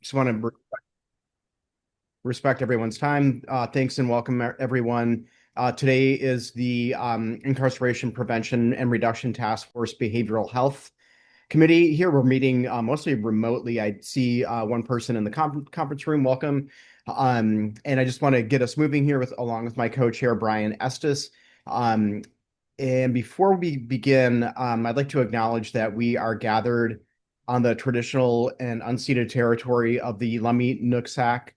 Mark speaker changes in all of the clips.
Speaker 1: Just want to respect everyone's time. Thanks and welcome, everyone. Today is the Incarceration Prevention and Reduction Task Force Behavioral Health Committee. Here we're meeting mostly remotely. I see one person in the conference room. Welcome. And I just want to get us moving here along with my co-chair, Brian Estes. Um, and before we begin, I'd like to acknowledge that we are gathered on the traditional and unceded territory of the Lummi Nooksack,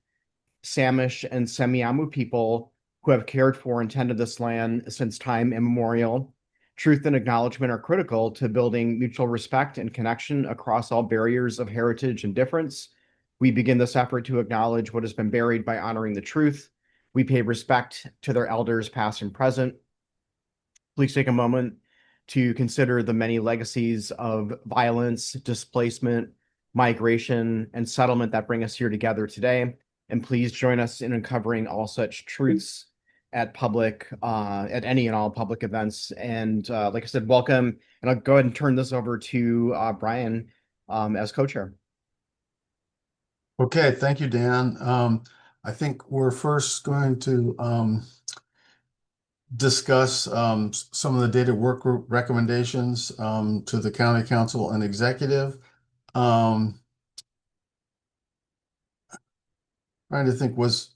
Speaker 1: Samish, and Semiahmoo people who have cared for and tended this land since time immemorial. Truth and acknowledgement are critical to building mutual respect and connection across all barriers of heritage and difference. We begin this effort to acknowledge what has been buried by honoring the truth. We pay respect to their elders, past and present. Please take a moment to consider the many legacies of violence, displacement, migration, and settlement that bring us here together today. And please join us in uncovering all such truths at any and all public events. And like I said, welcome. And I'll go ahead and turn this over to Brian as co-chair.
Speaker 2: Okay, thank you, Dan. I think we're first going to discuss some of the data work group recommendations to the county council and executive. Trying to think, was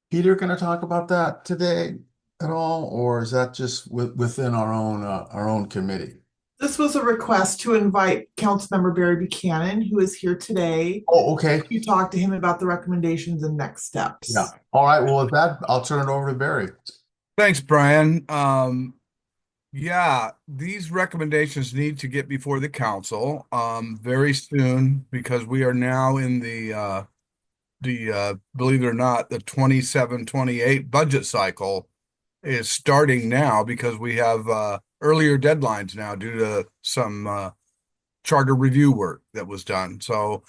Speaker 2: Peter going to talk about that today at all, or is that just within our own committee?
Speaker 3: This was a request to invite Councilmember Barry Buchanan, who is here today,
Speaker 2: Oh, okay.
Speaker 3: to talk to him about the recommendations and next steps.
Speaker 2: Yeah. All right. Well, with that, I'll turn it over to Barry.
Speaker 4: Thanks, Brian. Yeah, these recommendations need to get before the council very soon because we are now in the believe it or not, the 27-28 budget cycle is starting now because we have earlier deadlines now due to some charter review work that was done. So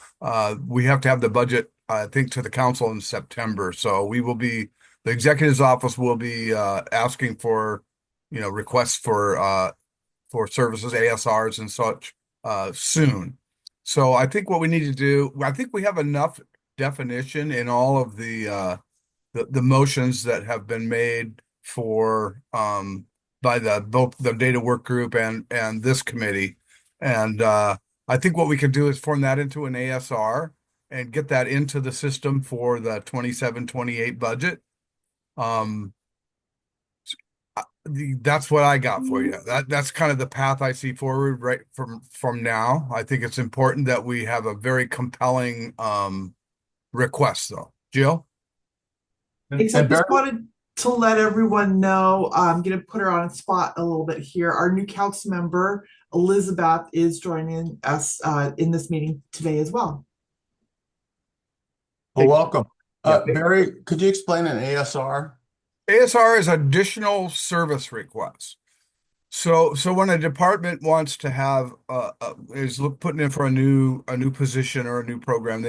Speaker 4: we have to have the budget, I think, to the council in September. So the executive's office will be asking for, requests for services, ASRs and such soon. So I think what we need to do, I think we have enough definition in all of the motions that have been made for by both the data work group and this committee. And I think what we can do is form that into an ASR and get that into the system for the 27-28 budget. That's what I got for you. That's kind of the path I see forward right from now. I think it's important that we have a very compelling request, though. Jill?
Speaker 3: Thanks. I just wanted to let everyone know, I'm going to put her on a spot a little bit here. Our new council member, Elizabeth, is joining us in this meeting today as well.
Speaker 2: Oh, welcome. Barry, could you explain an ASR?
Speaker 4: ASR is additional service request. So when a department wants to have is putting in for a new position or a new program,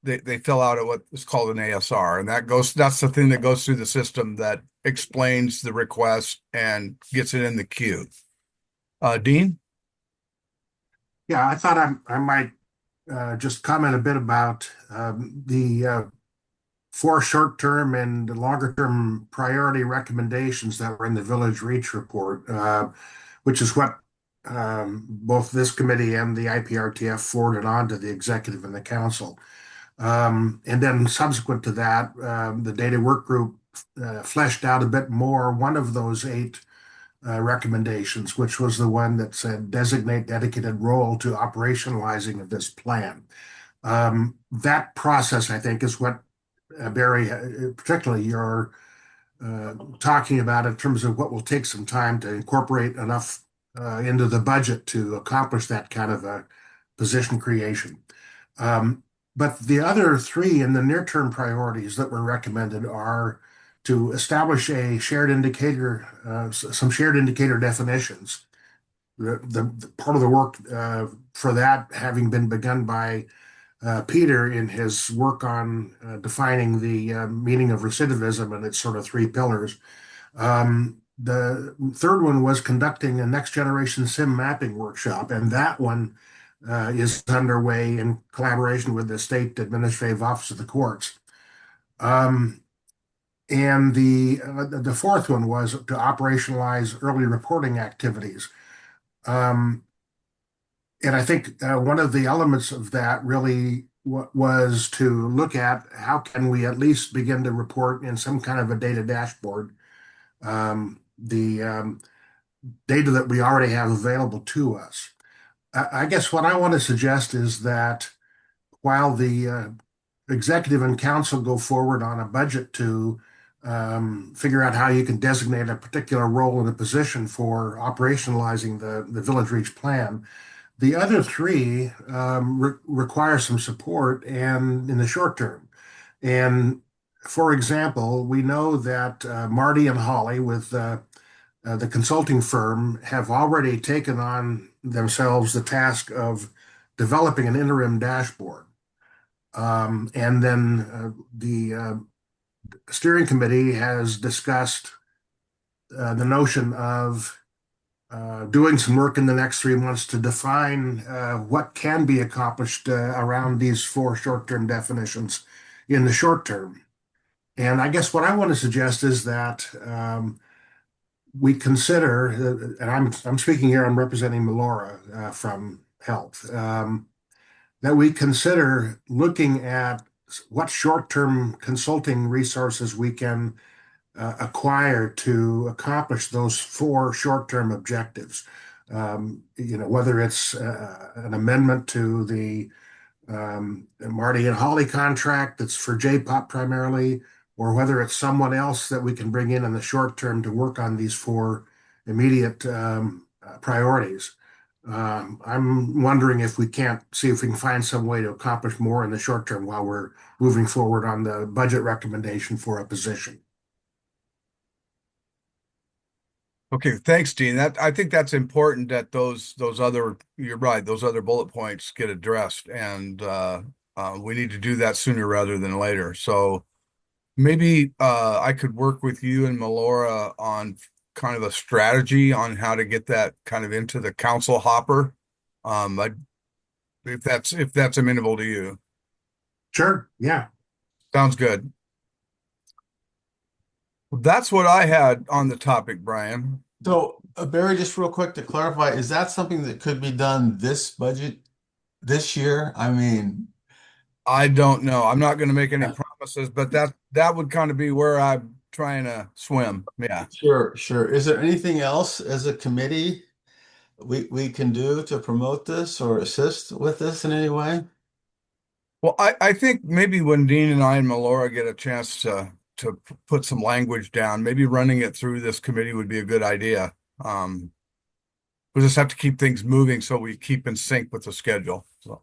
Speaker 4: they fill out what is called an ASR, and that's the thing that goes through the system that explains the request and gets it in the queue. Dean?
Speaker 5: Yeah, I thought I might just comment a bit about the four short-term and longer-term priority recommendations that were in the Village Reach report, which is what both this committee and the IPRTF forwarded on to the executive and the council. And then subsequent to that, the data work group fleshed out a bit more one of those eight recommendations, which was the one that said designate dedicated role to operationalizing of this plan. That process, I think, is what Barry, particularly you're talking about in terms of what will take some time to incorporate enough into the budget to accomplish that kind of a position creation. But the other three in the near-term priorities that were recommended are to establish a shared indicator, some shared indicator definitions. The part of the work for that having been begun by Peter in his work on defining the meaning of recidivism and its sort of three pillars. The third one was conducting a next generation SIM mapping workshop, and that one is underway in collaboration with the State Administrative Office of the Courts. And the fourth one was to operationalize early reporting activities. And I think one of the elements of that really was to look at how can we at least begin to report in some kind of a data dashboard the data that we already have available to us. I guess what I want to suggest is that while the executive and council go forward on a budget to figure out how you can designate a particular role and a position for operationalizing the Village Reach plan, the other three require some support and in the short term. And for example, we know that Marty and Holly with the consulting firm have already taken on themselves the task of developing an interim dashboard. And then the steering committee has discussed the notion of doing some work in the next 3 months to define what can be accomplished around these four short-term definitions in the short term. And I guess what I want to suggest is that we consider, and I'm speaking here, I'm representing Melora from Health, that we consider looking at what short-term consulting resources we can acquire to accomplish those four short-term objectives. Whether it's an amendment to the Marty and Holly contract that's for J-POP primarily, or whether it's someone else that we can bring in the short term to work on these four immediate priorities. I'm wondering if we can't see if we can find some way to accomplish more in the short term while we're moving forward on the budget recommendation for a position.
Speaker 4: Okay, thanks, Dean. I think that's important that those other, you're right, those other bullet points get addressed, and we need to do that sooner rather than later. So maybe I could work with you and Melora on kind of a strategy on how to get that kind of into the council hopper. If that's amenable to you.
Speaker 5: Sure, yeah.
Speaker 4: Sounds good. That's what I had on the topic, Brian.
Speaker 2: So, Barry, just real quick to clarify, is that something that could be done this budget this year? I mean,
Speaker 4: I don't know. I'm not going to make any promises, but that would kind of be where I'm trying to swim. Yeah.
Speaker 2: sure, sure. Is there anything else as a committee we can do to promote this or assist with this in any way?
Speaker 4: Well, I think maybe when Dean and I and Melora get a chance to put some language down, maybe running it through this committee would be a good idea. We'll just have to keep things moving so we keep in sync with the schedule. So.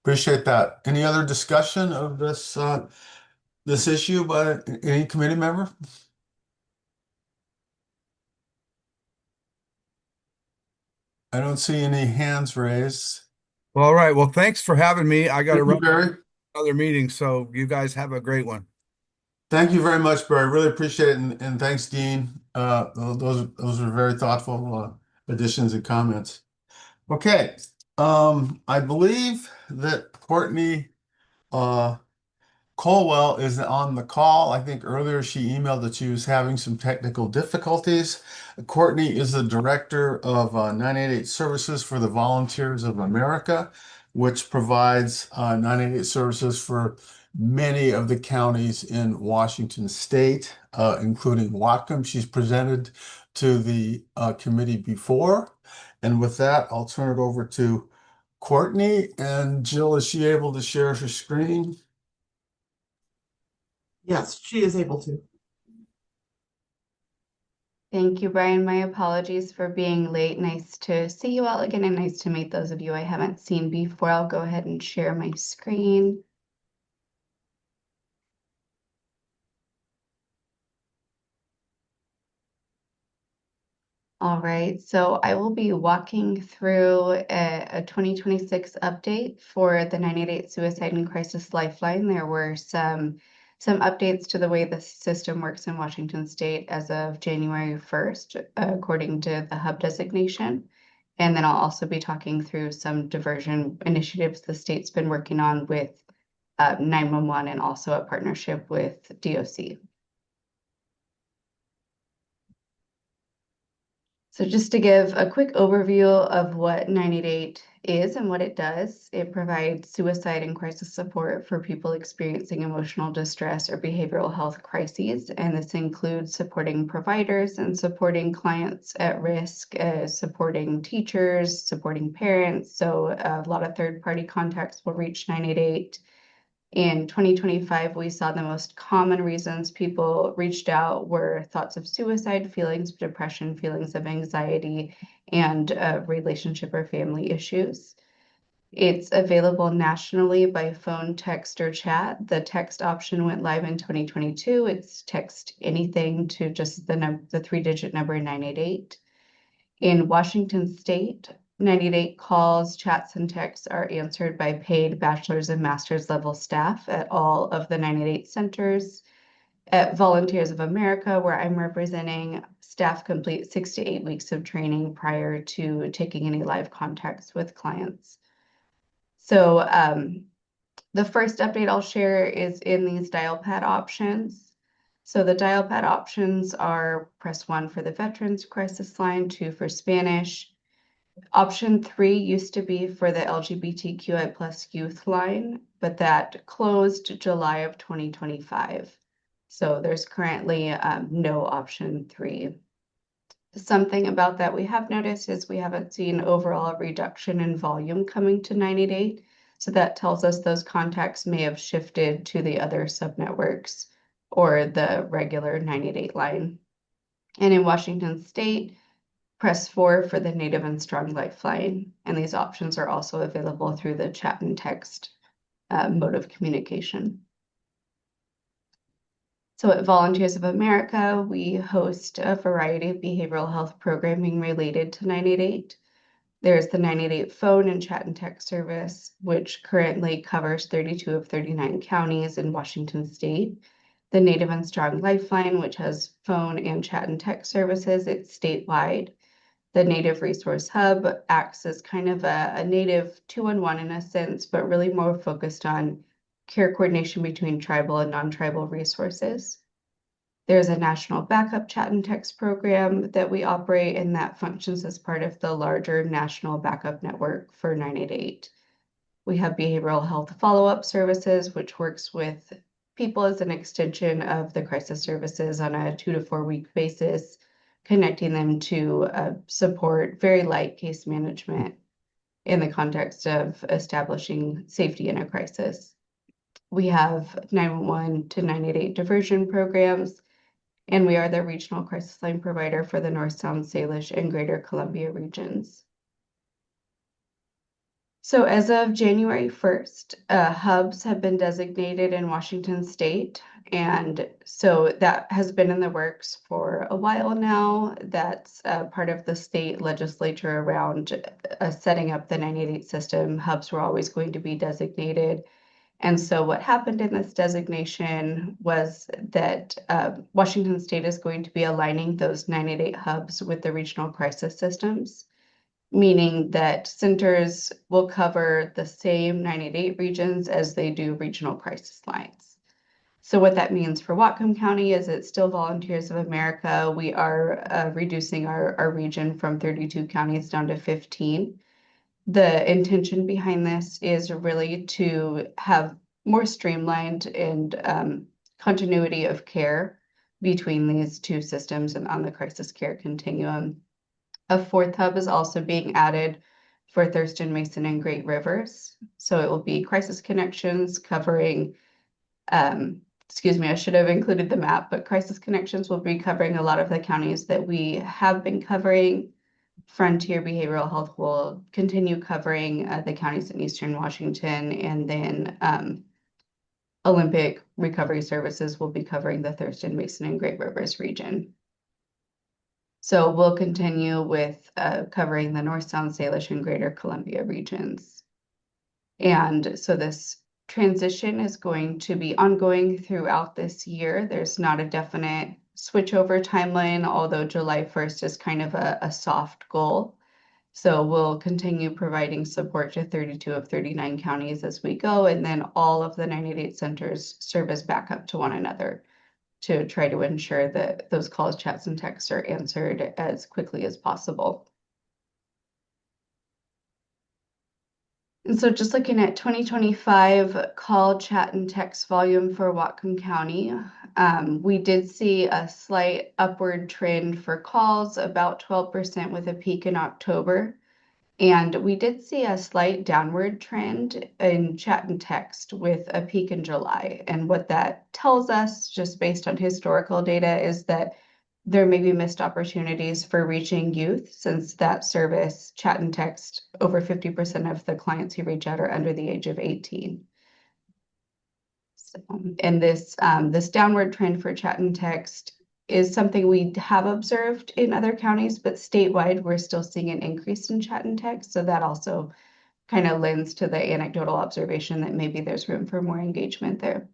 Speaker 2: Appreciate that. Any other discussion of this issue by any committee member? I don't see any hands raised.
Speaker 4: Well, all right. Well, thanks for having me. I got to
Speaker 2: Thank you,
Speaker 4: run
Speaker 2: Barry.
Speaker 4: another meeting, so you guys have a great one.
Speaker 2: Thank you very much, Barry. Really appreciate it, and thanks, Dean. Those are very thoughtful additions and comments. Okay, I believe that Courtney Colwell is on the call. I think earlier she emailed that she was having some technical difficulties. Courtney is the director of 988 Services for the Volunteers of America, which provides 988 services for many of the counties in Washington State, including Whatcom. She's presented to the committee before. And with that, I'll turn it over to Courtney. And Jill, is she able to share her screen?
Speaker 3: Yes, she is able to.
Speaker 6: Thank you, Brian. My apologies for being late. Nice to see you all again and nice to meet those of you I haven't seen before. I'll go ahead and share my screen. All right, so I will be walking through a 2026 update for the 988 Suicide and Crisis Lifeline. There were some updates to the way the system works in Washington State as of January 1st, according to the hub designation. And then I'll also be talking through some diversion initiatives the state's been working on with 911 and also a partnership with DOC. So just to give a quick overview of what 988 is and what it does, it provides suicide and crisis support for people experiencing emotional distress or behavioral health crises. And this includes supporting providers and supporting clients at risk, supporting teachers, supporting parents. So a lot of third-party contacts will reach 988. In 2025, we saw the most common reasons people reached out were thoughts of suicide, feelings of depression, feelings of anxiety, and relationship or family issues. It's available nationally by phone, text, or chat. The text option went live in 2022. It's text anything to just the three-digit number 988. In Washington State, 98 calls, chats, and texts are answered by paid bachelor's and master's level staff at all of the 98 centers. At Volunteers of America, where I'm representing, staff complete 6 to 8 weeks of training prior to taking any live contacts with clients. So the first update I'll share is in these dial pad options. So the dial pad options are press 1 for the Veterans Crisis Line, 2 for Spanish. Option 3 used to be for the LGBTQI plus youth line, but that closed July of 2025. So there's currently no option 3. Something about that we have noticed is we haven't seen overall reduction in volume coming to 988. So that tells us those contacts may have shifted to the other subnetworks or the regular 988 line. And in Washington State, press 4 for the Native and Strong Lifeline, and these options are also available through the chat and text mode of communication. So at Volunteers of America, we host a variety of behavioral health programming related to 988. There's the 988 phone and chat and text service, which currently covers 32 of 39 counties in Washington State. The Native and Strong Lifeline, which has phone and chat and text services, it's statewide. The Native Resource Hub acts as kind of a Native 2-in-1 in a sense, but really more focused on care coordination between tribal and non-tribal resources. There's a national backup chat and text program that we operate, and that functions as part of the larger national backup network for 988. We have behavioral health follow-up services, which works with people as an extension of the crisis services on a 2 to 4 week basis, connecting them to support very light case management in the context of establishing safety in a crisis. We have 911 to 988 diversion programs, and we are the regional crisis line provider for the North Sound, Salish, and Greater Columbia regions. So as of January 1st, hubs have been designated in Washington State. And so that has been in the works for a while now. That's part of the state legislature around setting up the 988 system. Hubs were always going to be designated. And so what happened in this designation was that Washington State is going to be aligning those 988 hubs with the regional crisis systems, meaning that centers will cover the same 988 regions as they do regional crisis lines. So what that means for Whatcom County is it's still Volunteers of America. We are reducing our region from 32 counties down to 15. The intention behind this is really to have more streamlined and continuity of care between these two systems and on the crisis care continuum. A 4th hub is also being added for Thurston, Mason, and Great Rivers. So it will be crisis connections covering, excuse me, I should have included the map, but crisis connections will be covering a lot of the counties that we have been covering. Frontier Behavioral Health will continue covering the counties in Eastern Washington, and then Olympic Recovery Services will be covering the Thurston, Mason, and Great Rivers region. So we'll continue with covering the North Sound, Salish, and Greater Columbia regions. And so this transition is going to be ongoing throughout this year. There's not a definite switchover timeline, although July 1st is kind of a soft goal. So we'll continue providing support to 32 of 39 counties as we go, and then all of the 988 centers serve as backup to one another to try to ensure that those calls, chats, and texts are answered as quickly as possible. And so just looking at 2025 call, chat, and text volume for Whatcom County, we did see a slight upward trend for calls, about 12% with a peak in October. And we did see a slight downward trend in chat and text with a peak in July. And what that tells us, just based on historical data, is that there may be missed opportunities for reaching youth, since that service, chat and text, over 50% of the clients who reach out are under the age of 18. So, and this downward trend for chat and text is something we have observed in other counties, but statewide, we're still seeing an increase in chat and text. So that also kind of lends to the anecdotal observation that maybe there's room for more engagement there.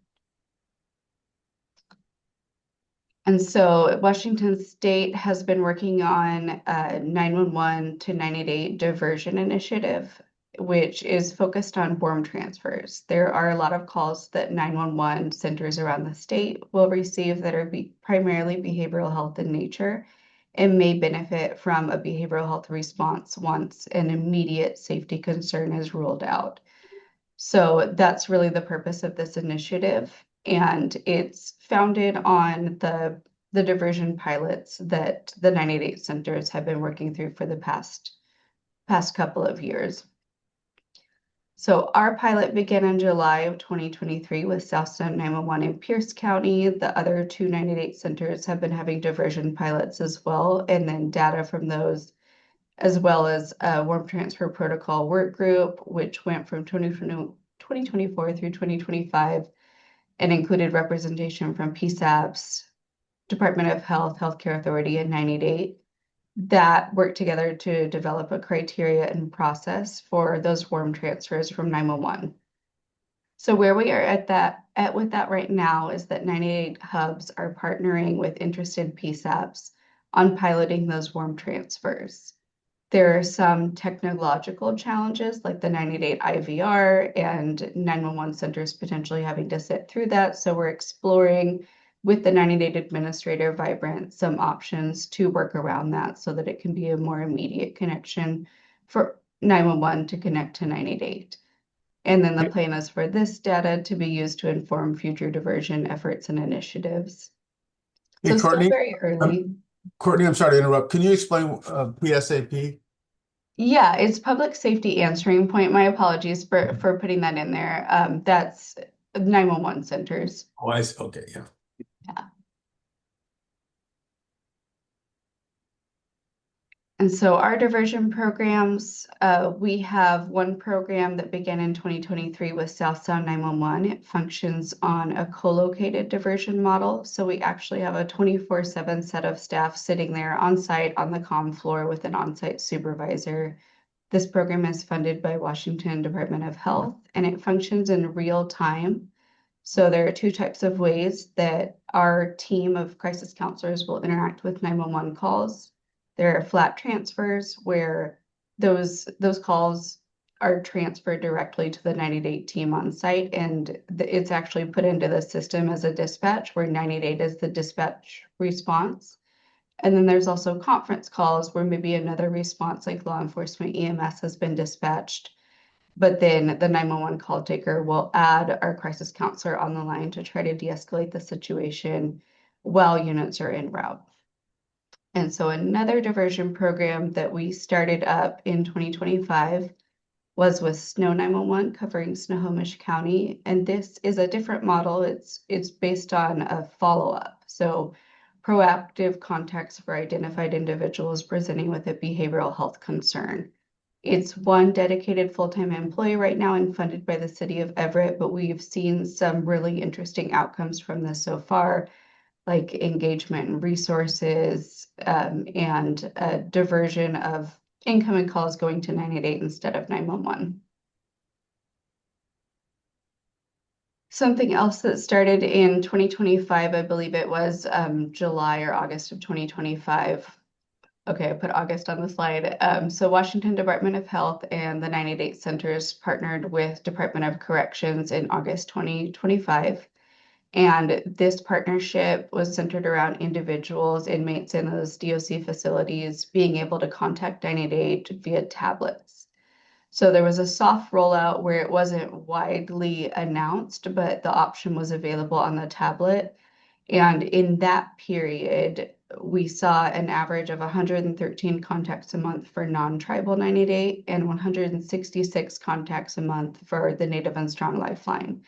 Speaker 6: And so Washington State has been working on a 911 to 988 diversion initiative, which is focused on warm transfers. There are a lot of calls that 911 centers around the state will receive that are primarily behavioral health in nature and may benefit from a behavioral health response once an immediate safety concern is ruled out. So that's really the purpose of this initiative. And it's founded on the diversion pilots that the 988 centers have been working through for the past couple of years. So our pilot began in July of 2023 with Southstone 911 in Pierce County. The other two 988 centers have been having diversion pilots as well, and then data from those, as well as a warm transfer protocol work group, which went from 2024 through 2025 and included representation from PSAPs, Department of Health, Healthcare Authority, and 988 that worked together to develop a criteria and process for those warm transfers from 911. So where we are with that right now is that 988 hubs are partnering with interested PSAPs on piloting those warm transfers. There are some technological challenges like the 988 IVR and 911 centers potentially having to sit through that. So we're exploring with the 988 administrator Vibrant some options to work around that so that it can be a more immediate connection for 911 to connect to 988. And then the plan is for this data to be used to inform future diversion efforts and initiatives.
Speaker 2: Hey,
Speaker 6: So still
Speaker 2: Courtney,
Speaker 6: very early.
Speaker 2: Courtney, I'm sorry to interrupt. Can you explain PSAP?
Speaker 6: Yeah, it's public safety answering point. My apologies for putting that in there. That's 911 centers.
Speaker 2: Oh, I see. Okay, yeah.
Speaker 6: Yeah. And so our diversion programs, we have one program that began in 2023 with South Sound 911. It functions on a co-located diversion model. So we actually have a 24/7 set of staff sitting there on site on the comm floor with an on-site supervisor. This program is funded by Washington Department of Health, and it functions in real time. So there are two types of ways that our team of crisis counselors will interact with 911 calls. There are flat transfers where those calls are transferred directly to the 988 team on site, and it's actually put into the system as a dispatch where 988 is the dispatch response. And then there's also conference calls where maybe another response like law enforcement EMS has been dispatched, but then the 911 call taker will add our crisis counselor on the line to try to de-escalate the situation while units are en route. And so another diversion program that we started up in 2025 was with Snow 911 covering Snohomish County. And this is a different model. It's based on a follow-up. So proactive contacts for identified individuals presenting with a behavioral health concern. It's one dedicated full-time employee right now and funded by the city of Everett, but we've seen some really interesting outcomes from this so far, like engagement and resources, and a diversion of incoming calls going to 988 instead of 911. Something else that started in 2025, I believe it was July or August of 2025, Okay, I put August on the slide. So Washington Department of Health and the 988 Centers partnered with Department of Corrections in August 2025. And this partnership was centered around individuals, inmates in those DOC facilities being able to contact 988 via tablets. So there was a soft rollout where it wasn't widely announced, but the option was available on the tablet. And in that period, we saw an average of 113 contacts a month for non-tribal 988 and 166 contacts a month for the Native and Strong Lifeline.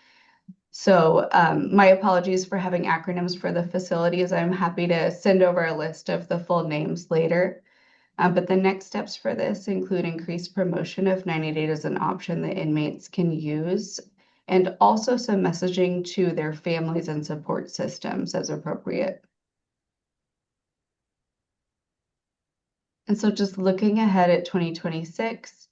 Speaker 6: So my apologies for having acronyms for the facilities. I'm happy to send over a list of the full names later. But the next steps for this include increased promotion of 988 as an option that inmates can use, and also some messaging to their families and support systems as appropriate. And so just looking ahead at 2026,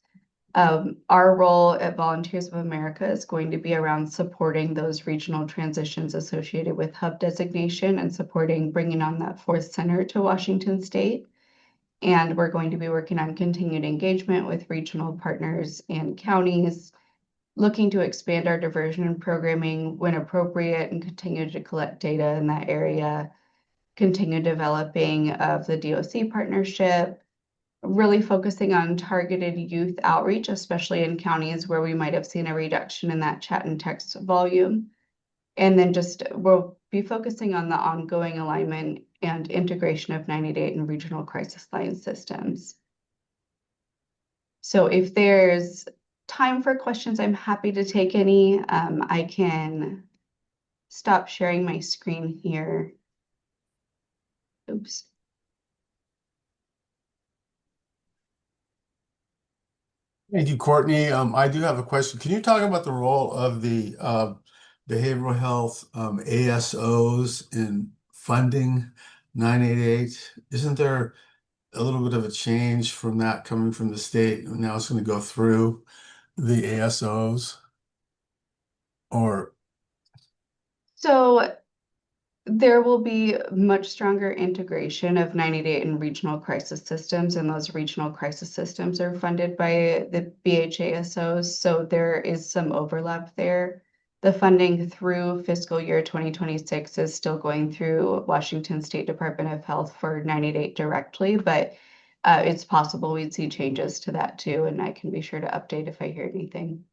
Speaker 6: our role at Volunteers of America is going to be around supporting those regional transitions associated with hub designation and supporting bringing on that fourth center to Washington State. And we're going to be working on continued engagement with regional partners and counties, looking to expand our diversion programming when appropriate and continue to collect data in that area, continue developing of the DOC partnership, really focusing on targeted youth outreach, especially in counties where we might have seen a reduction in that chat and text volume. And then just we'll be focusing on the ongoing alignment and integration of 988 and regional crisis line systems. So if there's time for questions, I'm happy to take any. I can stop sharing my screen here. Oops.
Speaker 2: Thank you, Courtney. I do have a question. Can you talk about the role of the behavioral health ASOs in funding 988? Isn't there a little bit of a change from that coming from the state? Now it's going to go through the ASOs, or
Speaker 6: So there will be much stronger integration of 988 and regional crisis systems, and those regional crisis systems are funded by the BHASOs, so there is some overlap there. The funding through fiscal year 2026 is still going through Washington State Department of Health for 988 directly, but it's possible we'd see changes to that too, and I can be sure to update if I hear anything.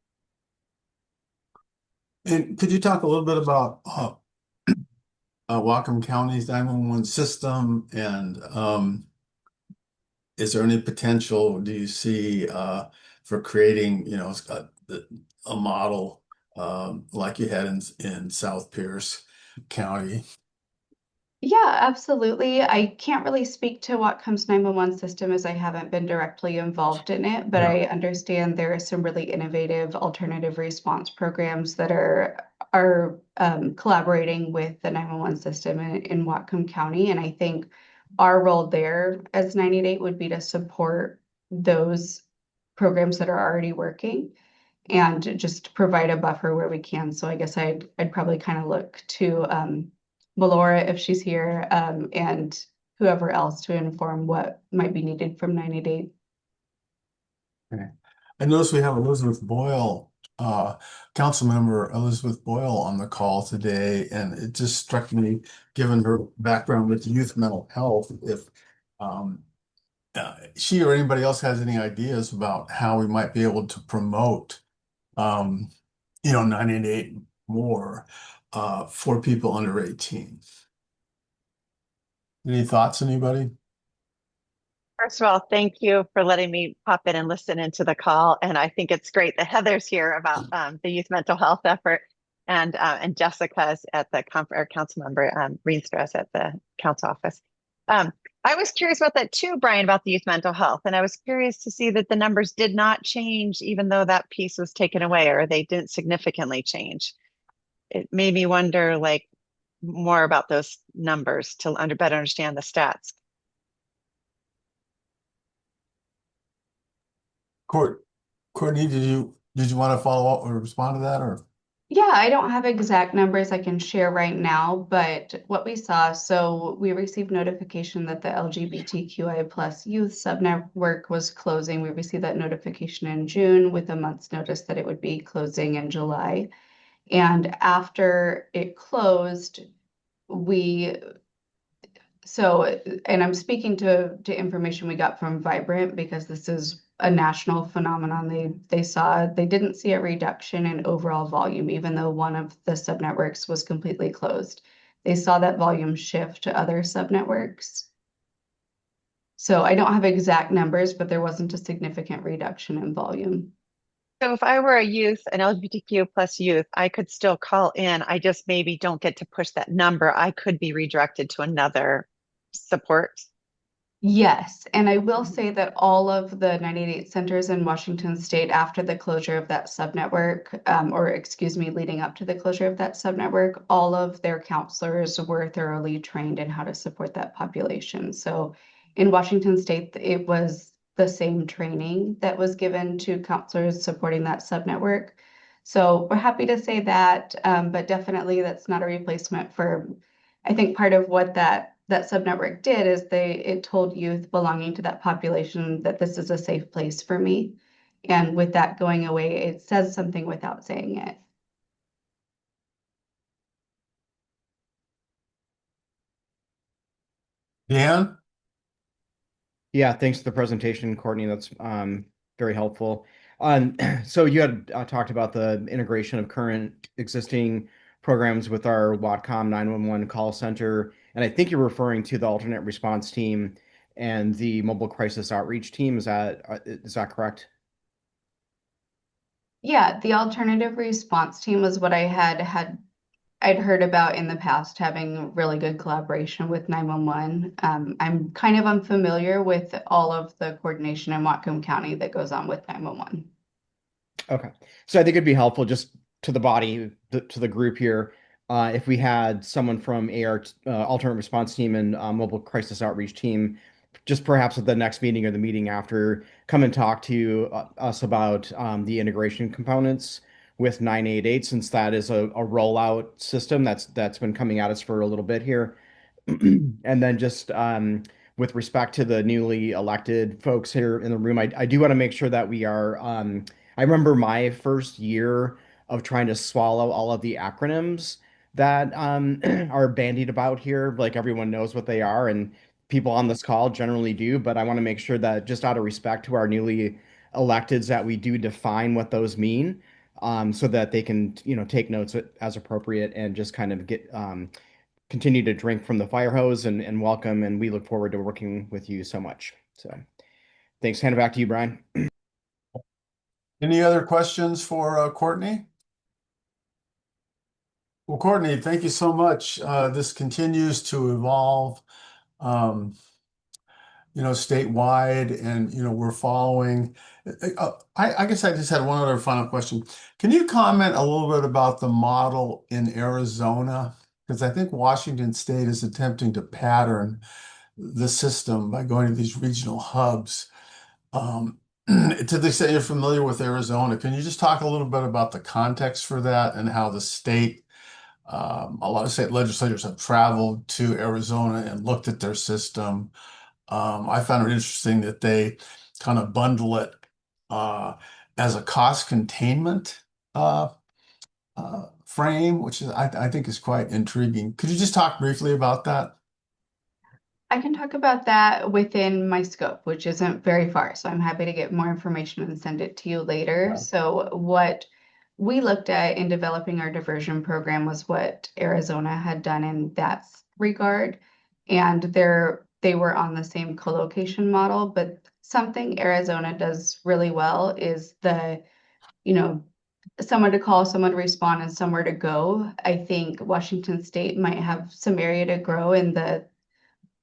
Speaker 2: and could you talk a little bit about Whatcom County's 911 system, and is there any potential, do you see, for creating, a model like you had in South Pierce County?
Speaker 6: Yeah, absolutely. I can't really speak to Whatcom's 911 system as I haven't been directly involved in it, but
Speaker 2: Yeah.
Speaker 6: I understand there are some really innovative alternative response programs that are collaborating with the 911 system in Whatcom County. And I think our role there as 988 would be to support those programs that are already working and just provide a buffer where we can. So I guess I'd probably kind of look to Melora if she's here, and whoever else to inform what might be needed from 988.
Speaker 2: Okay. I notice we have Elizabeth Boyle, council member Elizabeth Boyle on the call today, and it just struck me, given her background with youth mental health, if she or anybody else has any ideas about how we might be able to promote 988 more for people under 18. Any thoughts, anybody?
Speaker 7: First of all, thank you for letting me pop in and listen into the call. And I think it's great that Heather's here about the youth mental health effort, and Jessica's at the council member Rienstra at the council office. I was curious about that too, Brian, about the youth mental health. And I was curious to see that the numbers did not change, even though that piece was taken away, or they didn't significantly change. It made me wonder, like, more about those numbers to better understand the stats.
Speaker 2: Courtney, did you want to follow up or respond to that, or?
Speaker 6: Yeah, I don't have exact numbers I can share right now, but what we saw, so we received notification that the LGBTQI plus youth subnetwork was closing. We received that notification in June with a month's notice that it would be closing in July. And after it closed, we so, and I'm speaking to information we got from Vibrant because this is a national phenomenon. They didn't see a reduction in overall volume, even though one of the subnetworks was completely closed. They saw that volume shift to other subnetworks. So I don't have exact numbers, but there wasn't a significant reduction in volume.
Speaker 7: So if I were a youth, an LGBTQ plus youth, I could still call in. I just maybe don't get to push that number. I could be redirected to another support.
Speaker 6: Yes, and I will say that all of the 988 centers in Washington State after the closure of that subnetwork, or excuse me, leading up to the closure of that subnetwork, all of their counselors were thoroughly trained in how to support that population. So in Washington State, it was the same training that was given to counselors supporting that subnetwork. So we're happy to say that, but definitely that's not a replacement for I think part of what that subnetwork did is it told youth belonging to that population that this is a safe place for me. And with that going away, it says something without saying it.
Speaker 2: Dan?
Speaker 1: Yeah, thanks for the presentation, Courtney. That's very helpful. So you had talked about the integration of current existing programs with our Watcom 911 call center, and I think you're referring to the alternate response team and the mobile crisis outreach team. Is that correct?
Speaker 6: Yeah, the alternative response team was what I'd heard about in the past, having really good collaboration with 911. I'm kind of unfamiliar with all of the coordination in Whatcom County that goes on with 911.
Speaker 1: Okay. So I think it'd be helpful just to the body, to the group here, if we had someone from AR, alternate response team and mobile crisis outreach team, just perhaps at the next meeting or the meeting after, come and talk to us about the integration components with 988, since that is a rollout system that's been coming at us for a little bit here. And then just with respect to the newly elected folks here in the room, I do want to make sure that we are. I remember my first year of trying to swallow all of the acronyms that are bandied about here. Like everyone knows what they are, and people on this call generally do. But I want to make sure that just out of respect to our newly electeds, that we do define what those mean, so that they can, take notes as appropriate and just kind of get continue to drink from the fire hose and welcome. And we look forward to working with you so much. So thanks. Hand it back to you, Brian.
Speaker 2: Any other questions for Courtney? Well, Courtney, thank you so much. This continues to evolve, um, statewide, and we're following. I guess I just had one other final question. Can you comment a little bit about the model in Arizona? Because I think Washington State is attempting to pattern the system by going to these regional hubs. To the extent you're familiar with Arizona, can you just talk a little bit about the context for that and how the state, a lot of state legislators have traveled to Arizona and looked at their system. I found it interesting that they kind of bundle it uh, as a cost containment uh, frame, which I think is quite intriguing. Could you just talk briefly about that?
Speaker 6: I can talk about that within my scope, which isn't very far. So I'm happy to get more information and send it to you later.
Speaker 2: Yeah.
Speaker 6: So what we looked at in developing our diversion program was what Arizona had done in that regard. And they were on the same co-location model, but something Arizona does really well is you know, someone to call, someone to respond, and somewhere to go. I think Washington State might have some area to grow in the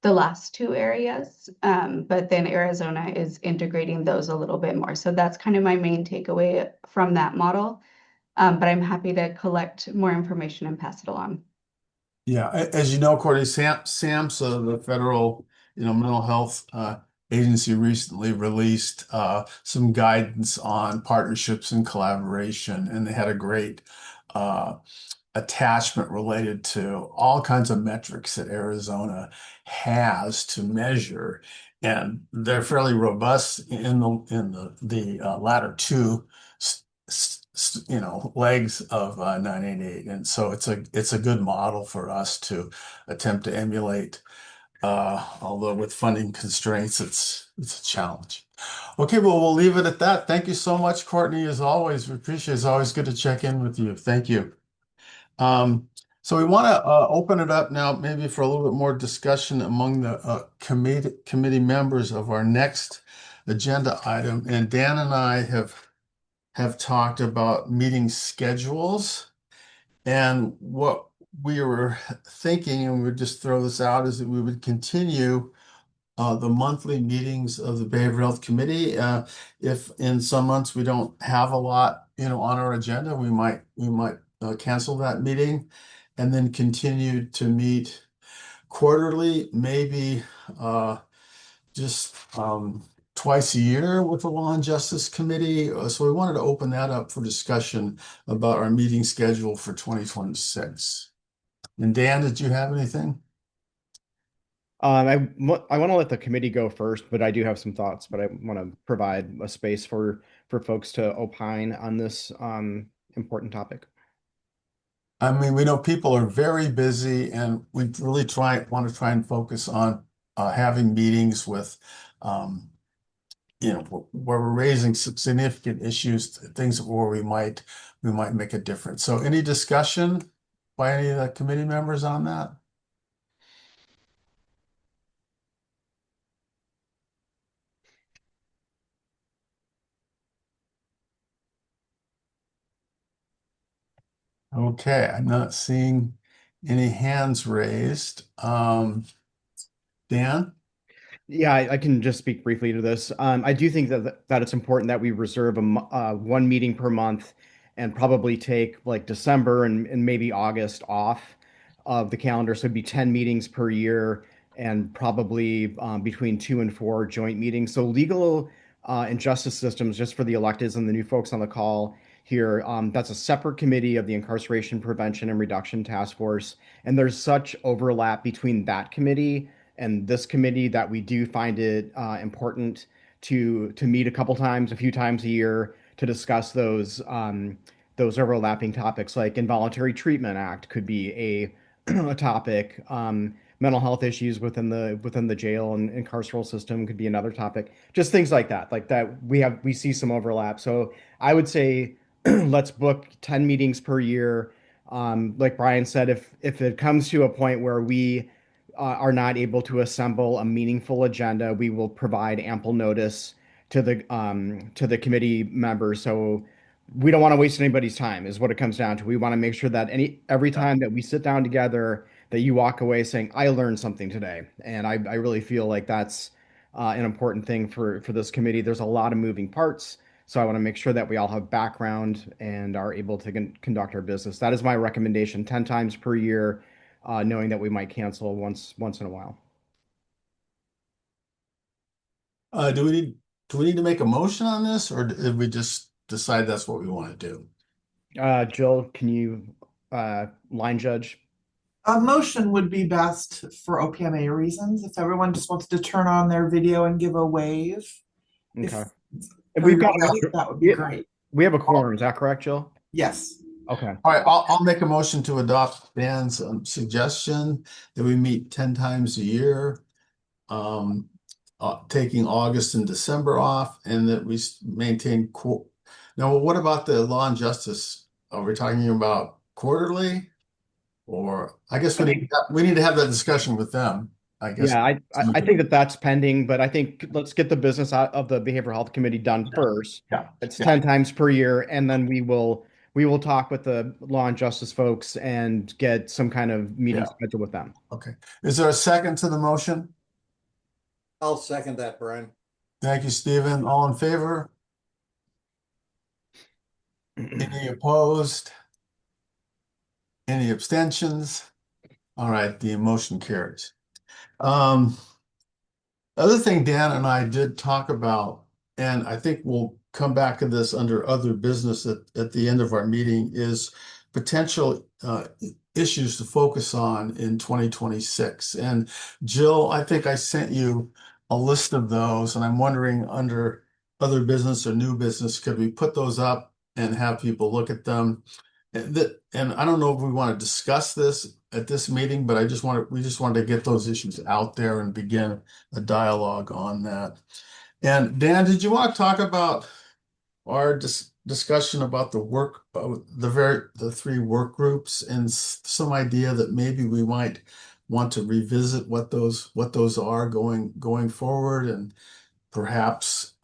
Speaker 6: last two areas, but then Arizona is integrating those a little bit more. So that's kind of my main takeaway from that model. But I'm happy to collect more information and pass it along.
Speaker 2: Yeah, as you know, Courtney, SAMHSA, the federal, mental health agency, recently released some guidance on partnerships and collaboration, and they had a great attachment related to all kinds of metrics that Arizona has to measure, and they're fairly robust in the latter two, legs of 988, and so it's a good model for us to attempt to emulate. Although with funding constraints, it's a challenge. Okay, well, we'll leave it at that. Thank you so much, Courtney. As always, we appreciate it. It's always good to check in with you. Thank you. So we want to open it up now, maybe for a little bit more discussion among the committee members of our next agenda item. And Dan and I have talked about meeting schedules, and what we were thinking, and we would just throw this out, is that we would continue the monthly meetings of the Behavioral Health Committee. If in some months we don't have a lot, on our agenda, we might cancel that meeting, and then continue to meet quarterly, maybe just twice a year with the Law and Justice Committee. So we wanted to open that up for discussion about our meeting schedule for 2026. And Dan, did you have anything?
Speaker 1: I want to let the committee go first, but I do have some thoughts, but I want to provide a space for folks to opine on this important topic.
Speaker 2: I mean, we know people are very busy, and we really want to try and focus on having meetings with, where we're raising significant issues, things where we might make a difference. So, any discussion by any of the committee members on that? Okay, I'm not seeing any hands raised. Dan?
Speaker 1: Yeah, I can just speak briefly to this. I do think that it's important that we reserve one meeting per month, and probably take like December and maybe August off of the calendar. So it'd be 10 meetings per year, and probably between 2 and 4 joint meetings. So legal and justice systems, just for the electeds and the new folks on the call here, that's a separate committee of the Incarceration Prevention and Reduction Task Force. And there's such overlap between that committee and this committee that we do find it important to meet a few times a year, to discuss those overlapping topics. Like Involuntary Treatment Act could be a topic. Mental health issues within the jail and carceral system could be another topic. Just things like that. We see some overlap. So I would say let's book 10 meetings per year. Like Brian said, if it comes to a point where we are not able to assemble a meaningful agenda, we will provide ample notice to the committee members. So we don't want to waste anybody's time, is what it comes down to. We want to make sure that every time that we sit down together, that you walk away saying, I learned something today. And I really feel like that's an important thing for this committee. There's a lot of moving parts. So I want to make sure that we all have background and are able to conduct our business. That is my recommendation, 10 times per year, knowing that we might cancel once in a while.
Speaker 2: Do we need to make a motion on this, or did we just decide that's what we want to do?
Speaker 1: Jill, can you line judge?
Speaker 3: A motion would be best for OPMA reasons. If everyone just wants to turn on their video and give a wave.
Speaker 1: Okay.
Speaker 3: If
Speaker 1: We've got
Speaker 3: that would be great.
Speaker 1: We have a quorum. Is that correct, Jill?
Speaker 3: Yes.
Speaker 1: Okay.
Speaker 2: All right, I'll make a motion to adopt Dan's suggestion that we meet 10 times a year, taking August and December off, and that we maintain. Now, what about the Law and Justice? Are we talking about quarterly? Or I guess we need to have that discussion with them, I guess.
Speaker 1: Yeah, I think that's pending, but I think let's get the business out of the Behavioral Health Committee done first.
Speaker 2: Yeah.
Speaker 1: It's 10 times per year, and then we will talk with the Law and Justice folks and get some kind of meeting scheduled with them.
Speaker 2: Okay. Is there a second to the motion?
Speaker 8: I'll second that, Brian.
Speaker 2: Thank you, Stephen. All in favor? Any opposed? Any abstentions? All right, the motion carries. Other thing Dan and I did talk about, and I think we'll come back to this under other business at the end of our meeting, is potential issues to focus on in 2026. And Jill, I think I sent you a list of those, and I'm wondering under other business or new business, could we put those up and have people look at them? And I don't know if we want to discuss this at this meeting, but we just wanted to get those issues out there and begin a dialogue on that. And Dan, did you want to talk about our discussion about the work, the three work groups, and some idea that maybe we might want to revisit what those are going forward, and perhaps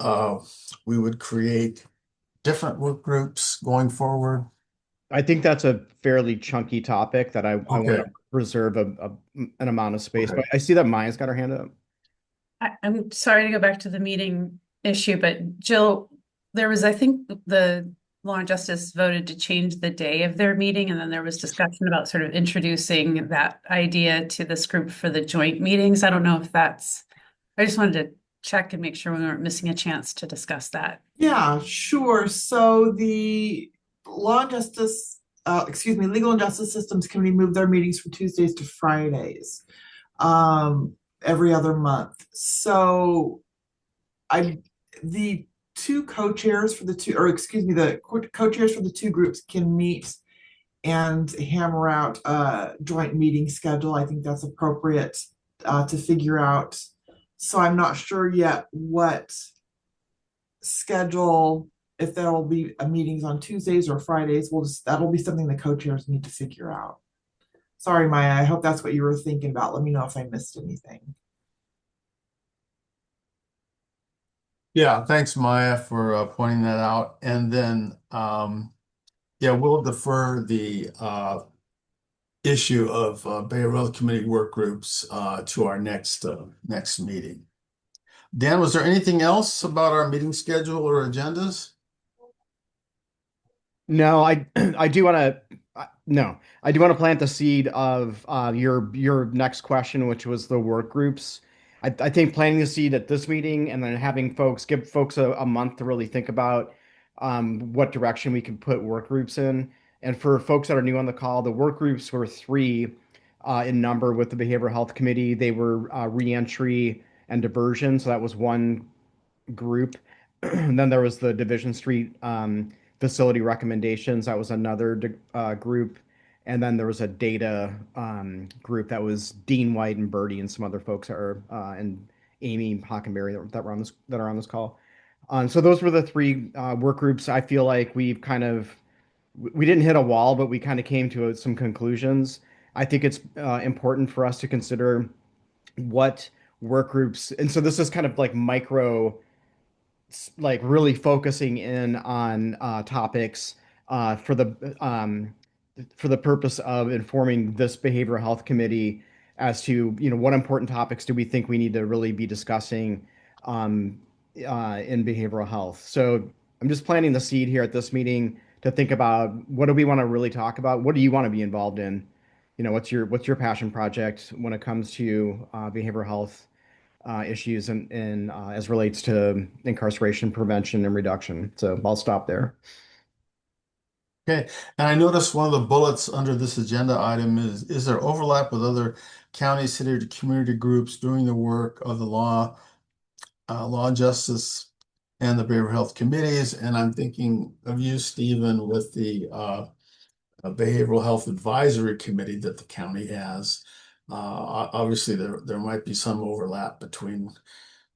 Speaker 2: we would create different work groups going forward?
Speaker 1: I think that's a fairly chunky topic that I want
Speaker 2: Okay.
Speaker 1: to reserve an amount of space.
Speaker 2: Okay.
Speaker 1: But I see that Maya's got her hand up.
Speaker 9: I'm sorry to go back to the meeting issue, but Jill, there was, I think, the Law and Justice voted to change the day of their meeting, and then there was discussion about sort of introducing that idea to this group for the joint meetings. I don't know if that's, I just wanted to check and make sure we weren't missing a chance to discuss that.
Speaker 3: Yeah, sure. So the Legal and Justice Systems Committee moved their meetings from Tuesdays to Fridays, every other month. So the two co-chairs for the two, or excuse me, the co-chairs for the two groups can meet and hammer out a joint meeting schedule. I think that's appropriate to figure out. So I'm not sure yet what schedule, if there will be meetings on Tuesdays or Fridays. That'll be something the co-chairs need to figure out. Sorry, Maya, I hope that's what you were thinking about. Let me know if I missed anything.
Speaker 2: Yeah, thanks, Maya, for pointing that out. And then, yeah, we'll defer the issue of Behavioral Health Committee work groups to our next meeting. Dan, was there anything else about our meeting schedule or agendas?
Speaker 1: No, I do want to plant the seed of your next question, which was the work groups. I think planting the seed at this meeting and then give folks a month to really think about what direction we can put work groups in. And for folks that are new on the call, the work groups were three in number with the Behavioral Health Committee. They were reentry and diversion, so that was one group. And then there was the Division Street facility recommendations. That was another group. And then there was a data group that was Dean White and Birdie and some other folks that are and Amy Hockenberry that are on this call. So those were the three work groups. I feel like we didn't hit a wall, but we kind of came to some conclusions. I think it's important for us to consider what work groups, and so this is kind of like micro, like really focusing in on topics uh, for the um, for the purpose of informing this behavioral health committee as to what important topics do we think we need to really be discussing um, in behavioral health. So I'm just planting the seed here at this meeting to think about what do we want to really talk about? What do you want to be involved in? What's your passion project when it comes to behavioral health issues and as relates to incarceration prevention and reduction. So I'll stop there.
Speaker 2: Okay, and I noticed one of the bullets under this agenda item is there overlap with other county, city, or community groups doing the work of the law and justice, and the behavioral health committees? And I'm thinking of you, Stephen, with the behavioral health advisory committee that the county has. Obviously, there might be some overlap between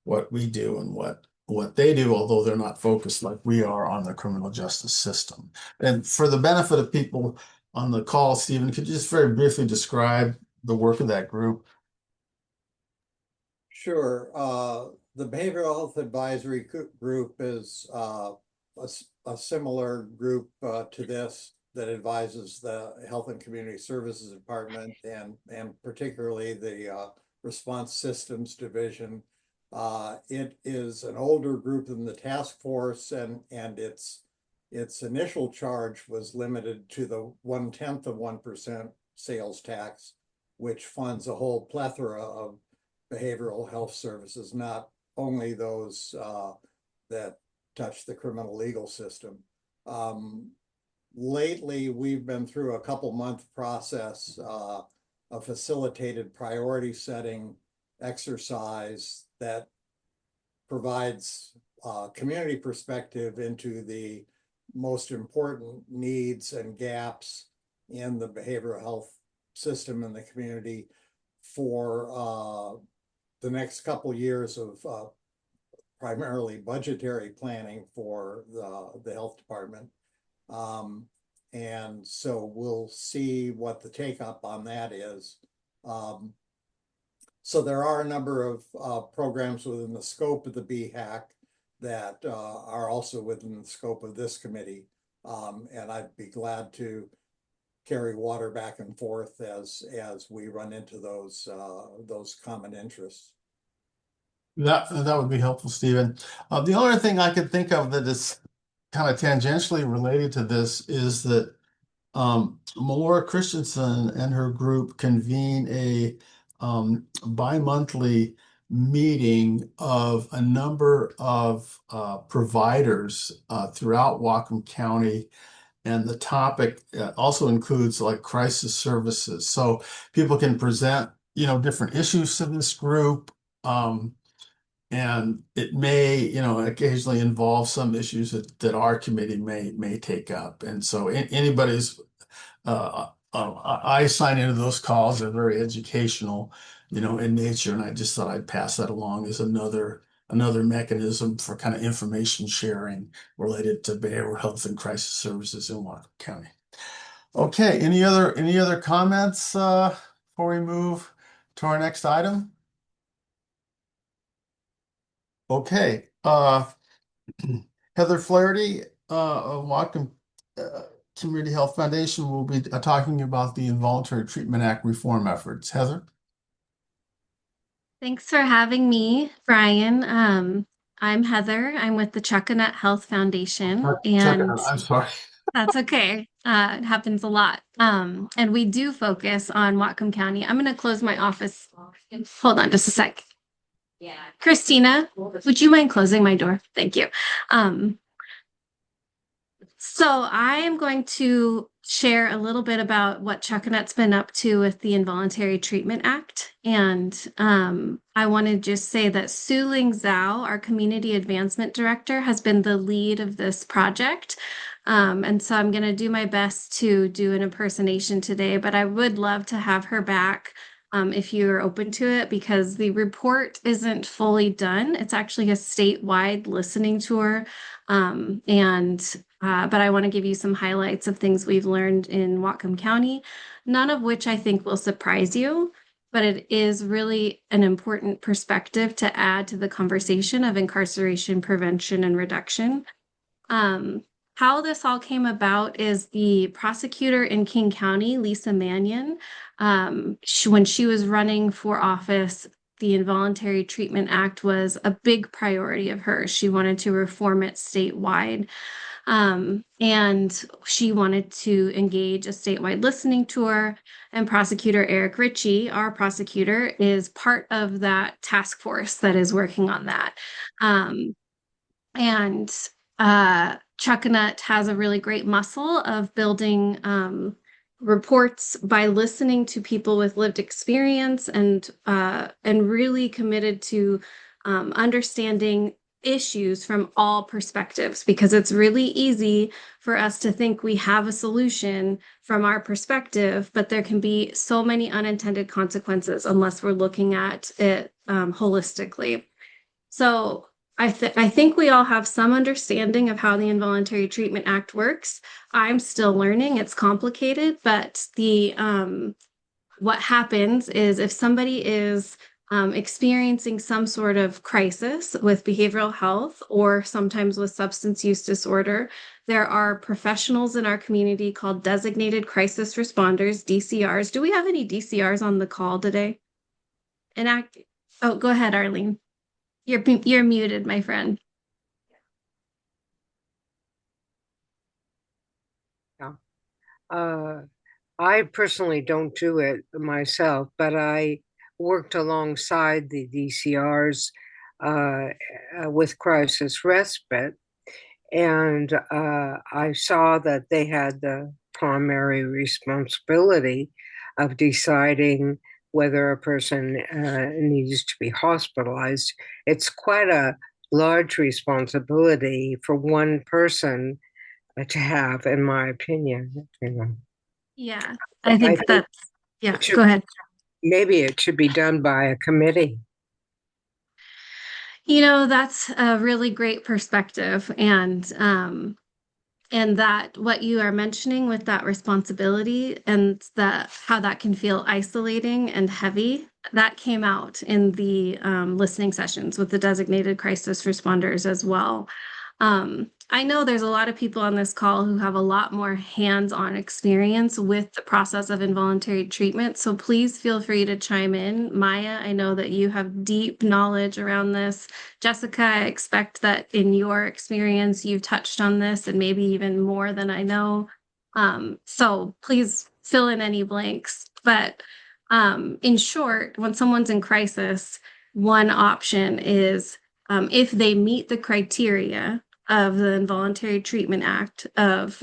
Speaker 2: what we do and what they do, although they're not focused like we are on the criminal justice system. And for the benefit of people on the call, Stephen, could you just very briefly describe the work of that group?
Speaker 8: Sure. The Behavioral Health Advisory Group is a similar group to this that advises the Health and Community Services Department and particularly the Response Systems Division. It is an older group than the task force, and its initial charge was limited to the 1/10 of 1% sales tax, which funds a whole plethora of behavioral health services, not only those that touch the criminal legal system. lately we've been through a couple-month process, a facilitated priority setting exercise that provides community perspective into the most important needs and gaps in the behavioral health system in the community for the next couple years of primarily budgetary planning for the health department. And so we'll see what the take up on that is. So there are a number of programs within the scope of the BHAC that are also within the scope of this committee. And I'd be glad to carry water back and forth as we run into those common interests.
Speaker 2: That would be helpful, Stephen. The only thing I could think of that is kind of tangentially related to this is that Melora Christensen and her group convene a bi-monthly meeting of a number of providers throughout Whatcom County. And the topic also includes like crisis services. So people can present, different issues to this group. And it may, occasionally involve some issues that our committee may take up. And so anybody's, I sign into those calls. They're very educational, in nature. And I just thought I'd pass that along as another mechanism for kind of information sharing related to behavioral health and crisis services in Whatcom County. Okay, any other comments before we move to our next item? Okay, Heather Flaherty of Whatcom Community Health Foundation will be talking about the Involuntary Treatment Act reform efforts. Heather?
Speaker 10: Thanks for having me, Brian. I'm Heather. I'm with the Chuckanut Health Foundation, and
Speaker 2: I'm sorry.
Speaker 10: that's okay. It happens a lot. And we do focus on Whatcom County. I'm going to close my office. Hold on just a sec. Yeah. Christina, would you mind closing my door? Thank you. So I am going to share a little bit about what Chuckanut's been up to with the Involuntary Treatment Act. And I want to just say that Su Ling Zhao, our Community Advancement Director, has been the lead of this project. And so I'm going to do my best to do an impersonation today, but I would love to have her back if you're open to it, because the report isn't fully done. It's actually a statewide listening tour. But I want to give you some highlights of things we've learned in Whatcom County, none of which I think will surprise you, but it is really an important perspective to add to the conversation of incarceration prevention and reduction. How this all came about is the prosecutor in King County, Lisa Mannion, when she was running for office, the Involuntary Treatment Act was a big priority of hers. She wanted to reform it statewide. And she wanted to engage a statewide listening tour, and Prosecutor Eric Ritchie, our prosecutor, is part of that task force that is working on that. Chuckanut has a really great muscle of building reports by listening to people with lived experience and really committed to understanding issues from all perspectives, because it's really easy for us to think we have a solution from our perspective, but there can be so many unintended consequences unless we're looking at it holistically. So I think we all have some understanding of how the Involuntary Treatment Act works. I'm still learning. It's complicated, but what happens is if somebody is experiencing some sort of crisis with behavioral health or sometimes with substance use disorder, there are professionals in our community called designated crisis responders, DCRs. Do we have any DCRs on the call today? Oh, go ahead, Arlene. You're muted, my friend.
Speaker 11: Yeah. I personally don't do it myself, but I worked alongside the DCRs with crisis respite. And I saw that they had the primary responsibility of deciding whether a person needs to be hospitalized. It's quite a large responsibility for one person to have, in my opinion. You know,
Speaker 10: Yeah, I
Speaker 11: I
Speaker 10: think
Speaker 11: think
Speaker 10: that's, yeah,
Speaker 11: it should,
Speaker 10: go ahead.
Speaker 11: maybe it should be done by a committee.
Speaker 10: You know, that's a really great perspective. And that what you are mentioning with that responsibility and that how that can feel isolating and heavy, that came out in the listening sessions with the designated crisis responders as well. I know there's a lot of people on this call who have a lot more hands-on experience with the process of involuntary treatment. So please feel free to chime in. Maya, I know that you have deep knowledge around this. Jessica, I expect that in your experience, you've touched on this and maybe even more than I know. So please fill in any blanks. But in short, when someone's in crisis, one option is if they meet the criteria of the Involuntary Treatment Act of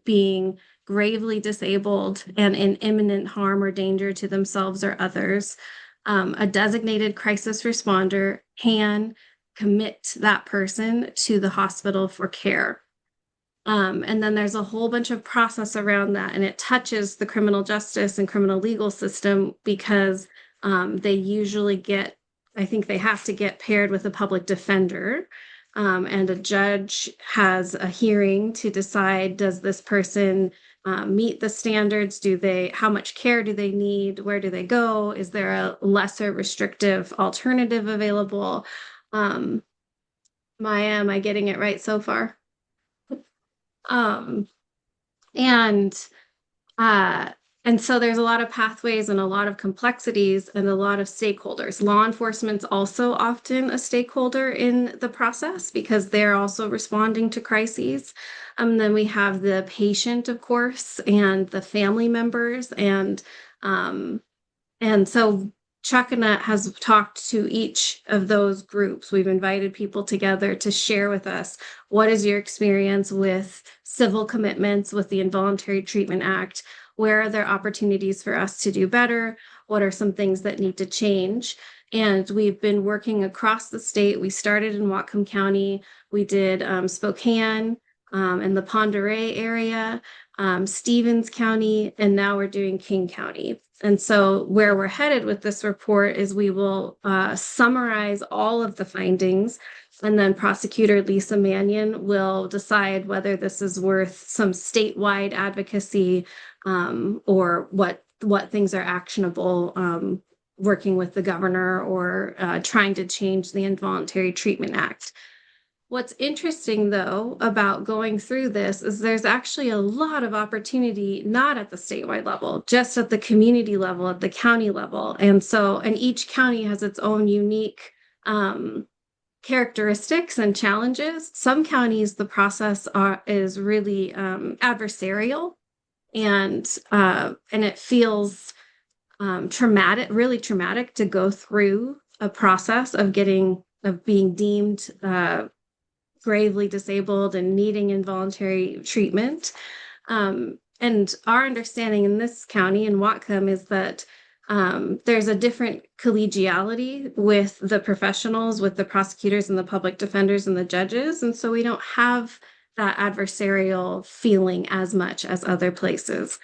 Speaker 10: being gravely disabled and in imminent harm or danger to themselves or others, a designated crisis responder can commit that person to the hospital for care. And then there's a whole bunch of process around that, and it touches the criminal justice and criminal legal system because they usually get, I think they have to get paired with a public defender. And a judge has a hearing to decide, does this person meet the standards? How much care do they need? Where do they go? Is there a lesser restrictive alternative available? Um, Maya, am I getting it right so far? Um, and uh, and so there's a lot of pathways and a lot of complexities and a lot of stakeholders. Law enforcement's also often a stakeholder in the process because they're also responding to crises. Then we have the patient, of course, and the family members, and so Chuck Annette has talked to each of those groups. We've invited people together to share with us what is your experience with civil commitments with the Involuntary Treatment Act? Where are there opportunities for us to do better? What are some things that need to change? And we've been working across the state. We started in Whatcom County. We did Spokane and the Pend Oreille area, Stevens County, and now we're doing King County. And so where we're headed with this report is we will summarize all of the findings, and then prosecutor Lisa Mannion will decide whether this is worth some statewide advocacy or what things are actionable, working with the governor or trying to change the Involuntary Treatment Act. What's interesting, though, about going through this is there's actually a lot of opportunity, not at the statewide level, just at the community level, at the county level. And each county has its own unique characteristics and challenges. Some counties, the process is really adversarial, and it feels traumatic, really traumatic to go through a process of being deemed gravely disabled and needing involuntary treatment. And our understanding in this county in Whatcom is that there's a different collegiality with the professionals, with the prosecutors and the public defenders and the judges. And so we don't have that adversarial feeling as much as other places.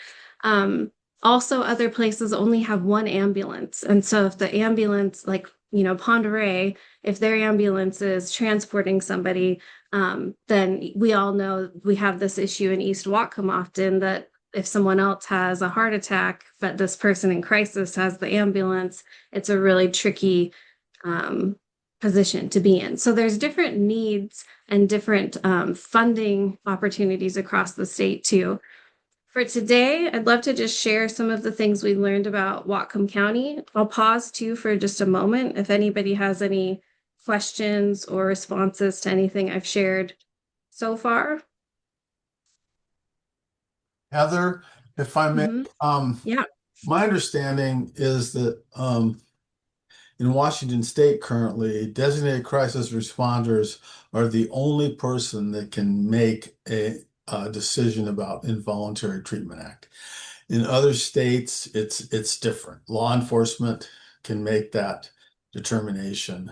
Speaker 10: Also, other places only have one ambulance. And so if the ambulance, like, Pend Oreille, if their ambulance is transporting somebody, then we all know we have this issue in East Whatcom often that if someone else has a heart attack, but this person in crisis has the ambulance, it's a really tricky position to be in. So there's different needs and different funding opportunities across the state too. For today, I'd love to just share some of the things we learned about Whatcom County. I'll pause too for just a moment if anybody has any questions or responses to anything I've shared so far.
Speaker 2: Heather, if I may,
Speaker 10: Yeah.
Speaker 2: my understanding is that In Washington State currently, designated crisis responders are the only person that can make a decision about Involuntary Treatment Act. In other states, it's different. Law enforcement can make that determination,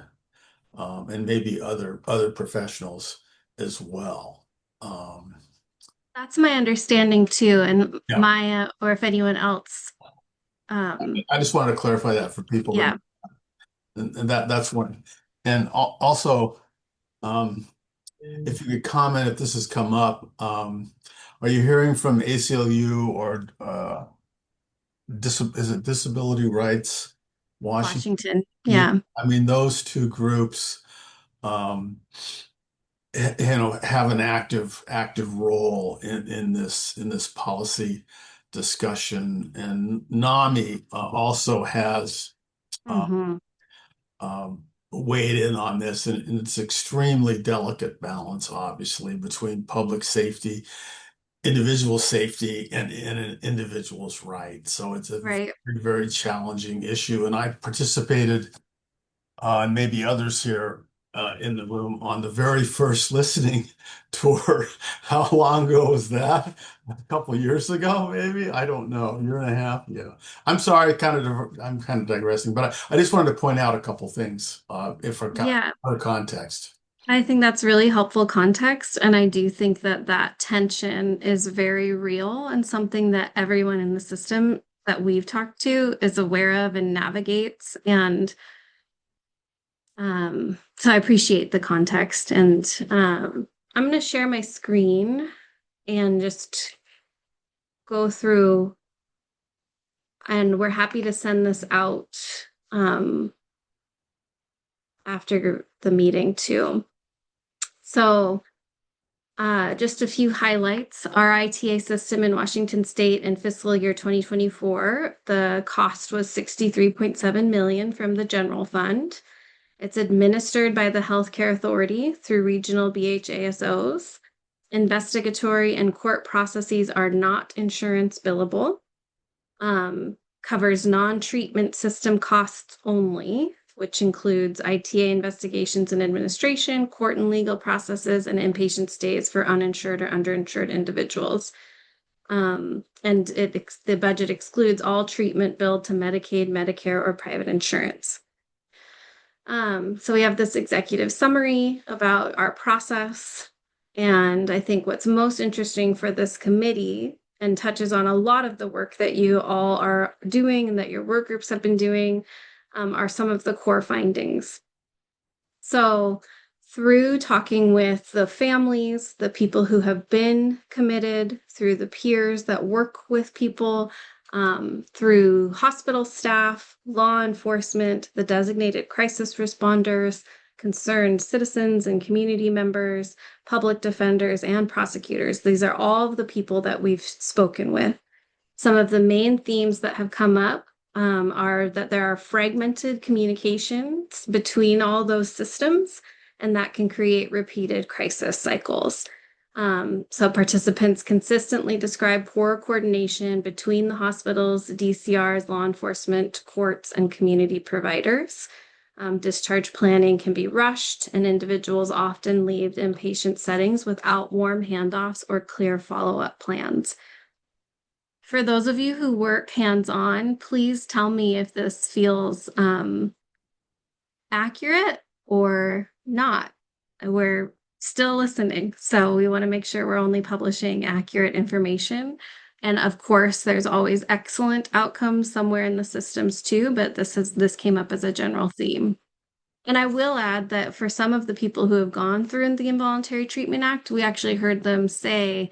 Speaker 2: and maybe other professionals as well.
Speaker 10: That's my understanding too. And
Speaker 2: Yeah.
Speaker 10: Maya, or if anyone else,
Speaker 2: I just wanted to clarify that for people
Speaker 10: yeah.
Speaker 2: and that's one. And also, if you could comment if this has come up, are you hearing from ACLU or is it Disability Rights Washington?
Speaker 10: Washington, yeah.
Speaker 2: I mean, those two groups, um, have an active role in this policy discussion. And NAMI also has
Speaker 10: Mhm.
Speaker 2: weighed in on this, and it's extremely delicate balance, obviously, between public safety, individual safety, and an individual's right. So it's a
Speaker 10: Right.
Speaker 2: very, very challenging issue. And I participated, and maybe others here in the room, on the very first listening tour. How long ago was that? A couple of years ago, maybe? I don't know, a year and a half. Yeah. I'm sorry, I'm kind of digressing, but I just wanted to point out a couple things, if for
Speaker 10: Yeah.
Speaker 2: context.
Speaker 10: I think that's really helpful context. And I do think that that tension is very real and something that everyone in the system that we've talked to is aware of and navigates. And so I appreciate the context. And I'm going to share my screen and just go through, and we're happy to send this out after the meeting too. So just a few highlights. Our ITA system in Washington State in fiscal year 2024, the cost was $63.7 million from the general fund. It's administered by the Healthcare Authority through regional BHASOs. Investigatory and court processes are not insurance billable. Covers non-treatment system costs only, which includes ITA investigations and administration, court and legal processes, and inpatient stays for uninsured or underinsured individuals. And the budget excludes all treatment billed to Medicaid, Medicare, or private insurance. So we have this executive summary about our process. And I think what's most interesting for this committee and touches on a lot of the work that you all are doing and that your work groups have been doing are some of the core findings. So through talking with the families, the people who have been committed, through the peers that work with people, through hospital staff, law enforcement, the designated crisis responders, concerned citizens and community members, public defenders, and prosecutors. These are all of the people that we've spoken with. Some of the main themes that have come up are that there are fragmented communications between all those systems, and that can create repeated crisis cycles. So participants consistently describe poor coordination between the hospitals, DCRs, law enforcement, courts, and community providers. Discharge planning can be rushed, and individuals often leave inpatient settings without warm handoffs or clear follow-up plans. For those of you who work hands-on, please tell me if this feels accurate or not. We're still listening, so we want to make sure we're only publishing accurate information. And of course, there's always excellent outcomes somewhere in the systems too, but this came up as a general theme. And I will add that for some of the people who have gone through the Involuntary Treatment Act, we actually heard them say,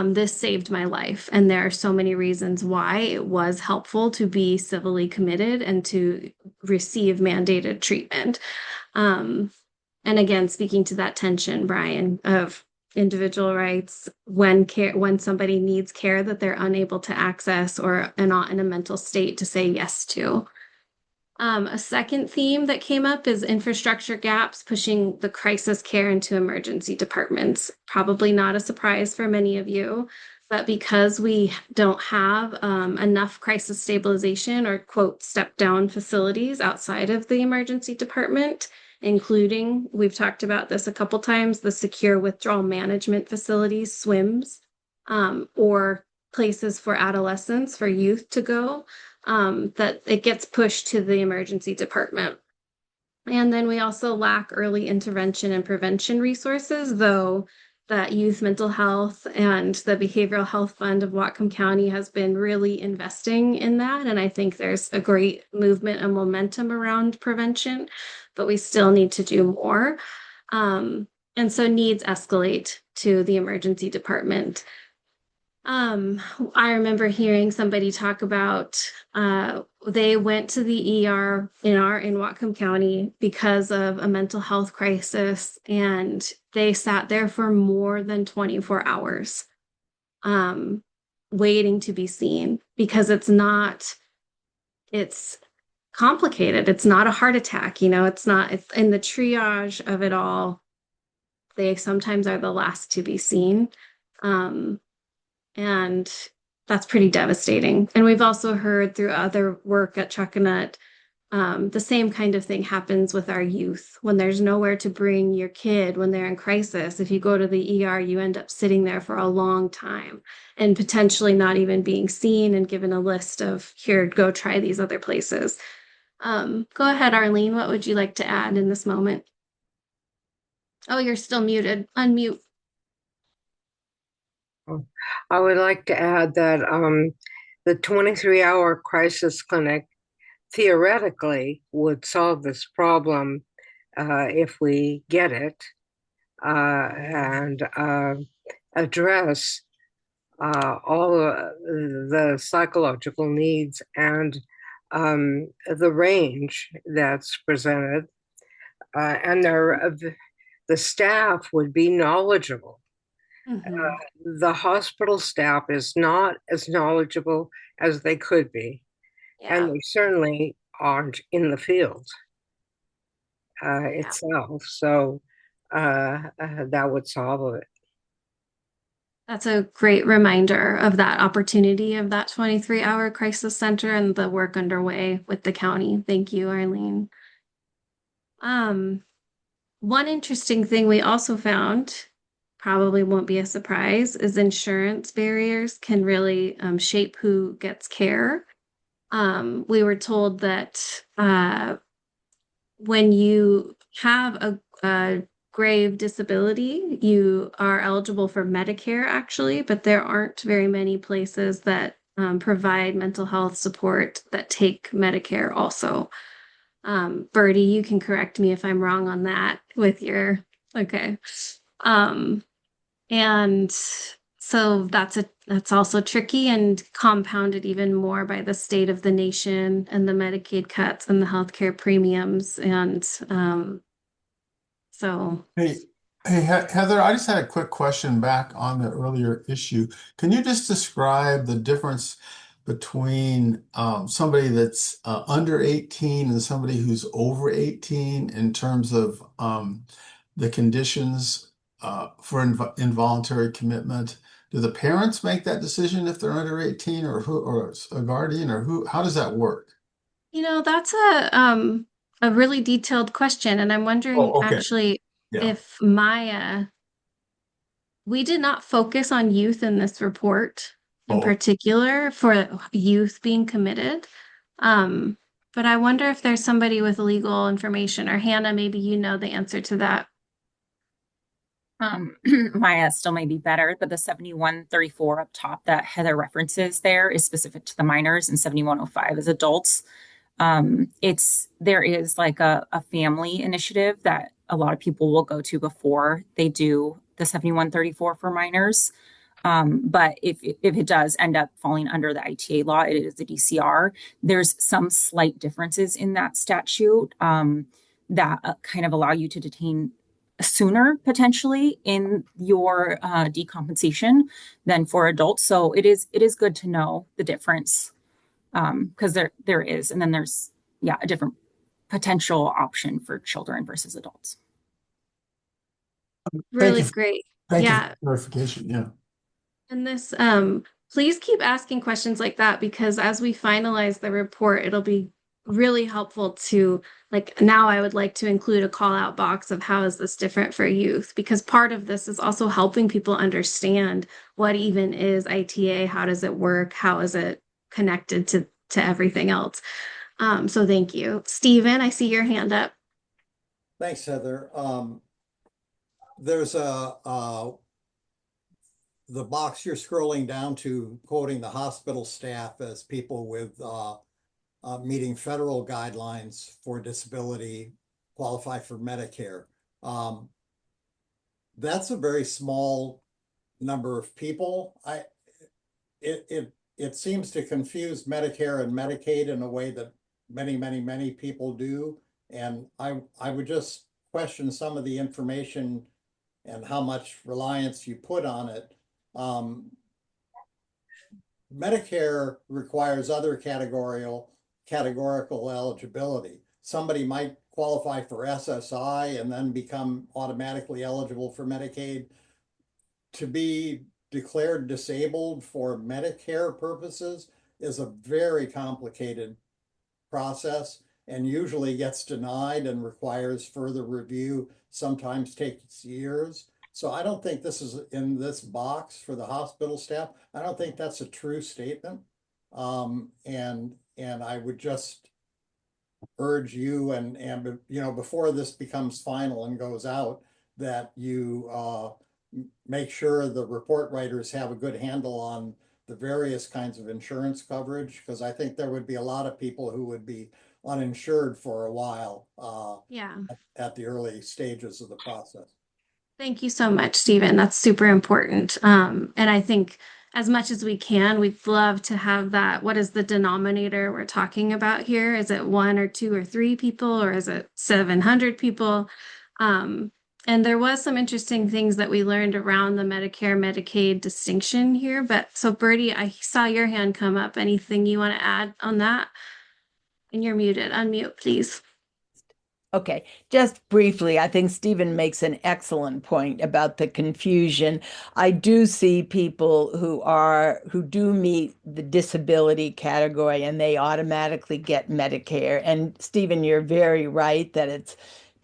Speaker 10: this saved my life. And there are so many reasons why it was helpful to be civilly committed and to receive mandated treatment. And again, speaking to that tension, Brian, of individual rights when somebody needs care that they're unable to access or are not in a mental state to say yes to. A second theme that came up is infrastructure gaps pushing the crisis care into emergency departments. Probably not a surprise for many of you, But because we don't have enough crisis stabilization or quote step down facilities outside of the emergency department, including, we've talked about this a couple times, the secure withdrawal management facilities, SWIMs, or places for adolescents, for youth to go, that it gets pushed to the emergency department. And then we also lack early intervention and prevention resources, though that youth mental health and the behavioral health fund of Whatcom County has been really investing in that. And I think there's a great movement and momentum around prevention, but we still need to do more. And so needs escalate to the emergency department. I remember hearing somebody talk about they went to the ER in Whatcom County because of a mental health crisis, and they sat there for more than 24 hours waiting to be seen because it's complicated. It's not a heart attack, it's in the triage of it all. They sometimes are the last to be seen. And that's pretty devastating. And we've also heard through other work at Chuckanut, the same kind of thing happens with our youth. When there's nowhere to bring your kid when they're in crisis, if you go to the ER, you end up sitting there for a long time and potentially not even being seen and given a list of, here, go try these other places. Go ahead, Arlene. What would you like to add in this moment? Oh, you're still muted. Unmute.
Speaker 11: I would like to add that the 23-hour crisis clinic theoretically would solve this problem if we get it and address all the psychological needs and the range that's presented. And the staff would be knowledgeable. The hospital staff is not as knowledgeable as they could be, and they certainly aren't in the field itself. So that would solve it.
Speaker 10: That's a great reminder of that opportunity of that 23-hour crisis center and the work underway with the county. Thank you, Arlene. One interesting thing we also found, probably won't be a surprise, is insurance barriers can really shape who gets care. We were told that when you have a grave disability, you are eligible for Medicare, actually, but there aren't very many places that provide mental health support that take Medicare also. Birdie, you can correct me if I'm wrong on that with your, okay. And so that's also tricky and compounded even more by the state of the nation and the Medicaid cuts and the healthcare premiums. And so.
Speaker 2: Hey, Heather, I just had a quick question back on the earlier issue. Can you just describe the difference between somebody that's under 18 and somebody who's over 18 in terms of the conditions for involuntary commitment? Do the parents make that decision if they're under 18 or who, or a guardian, or who, how does that work?
Speaker 10: That's a really detailed question. And I'm wondering actually if we did not focus on youth in this report in particular for youth being committed. But I wonder if there's somebody with legal information, or Hannah, maybe you know the answer to that.
Speaker 12: Maya still may be better, but the 7134 up top that Heather references there is specific to the minors, and 7105 is adults. There is like a family initiative that a lot of people will go to before they do the 7134 for minors. But if it does end up falling under the ITA law, it is the DCR. There's some slight differences in that statute that kind of allow you to detain sooner potentially in your decompensation than for adults. So it is good to know the difference because there is, and then there's a different potential option for children versus adults.
Speaker 10: Really great.
Speaker 2: Thank you for clarification. Yeah.
Speaker 10: And this, please keep asking questions like that, because as we finalize the report, it'll be really helpful to, like, now I would like to include a call out box of how is this different for youth, because part of this is also helping people understand what even is ITA, how does it work, how is it connected to everything else. So thank you. Stephen, I see your hand up.
Speaker 8: Thanks, Heather. There's the box you're scrolling down to quoting the hospital staff as people with meeting federal guidelines for disability qualify for Medicare. That's a very small number of people. It seems to confuse Medicare and Medicaid in a way that many people do. And I would just question some of the information and how much reliance you put on it. Medicare requires other categorical eligibility. Somebody might qualify for SSI and then become automatically eligible for Medicaid. To be declared disabled for Medicare purposes is a very complicated process and usually gets denied and requires further review, sometimes takes years. So I don't think this is in this box for the hospital staff. I don't think that's a true statement. And I would just urge you and you know, before this becomes final and goes out, that you make sure the report writers have a good handle on the various kinds of insurance coverage, because I think there would be a lot of people who would be uninsured for a while
Speaker 10: Yeah.
Speaker 8: at the early stages of the process.
Speaker 10: Thank you so much, Stephen. That's super important. And I think as much as we can, we'd love to have that. What is the denominator we're talking about here? Is it 1 or 2 or 3 people, or is it 700 people? And there was some interesting things that we learned around the Medicare, Medicaid distinction here. But so Bertie, I saw your hand come up. Anything you want to add on that? And you're muted. Unmute, please.
Speaker 13: Okay, just briefly, I think Stephen makes an excellent point about the confusion. I do see people who do meet the disability category and they automatically get Medicare. And Stephen, you're very right that it's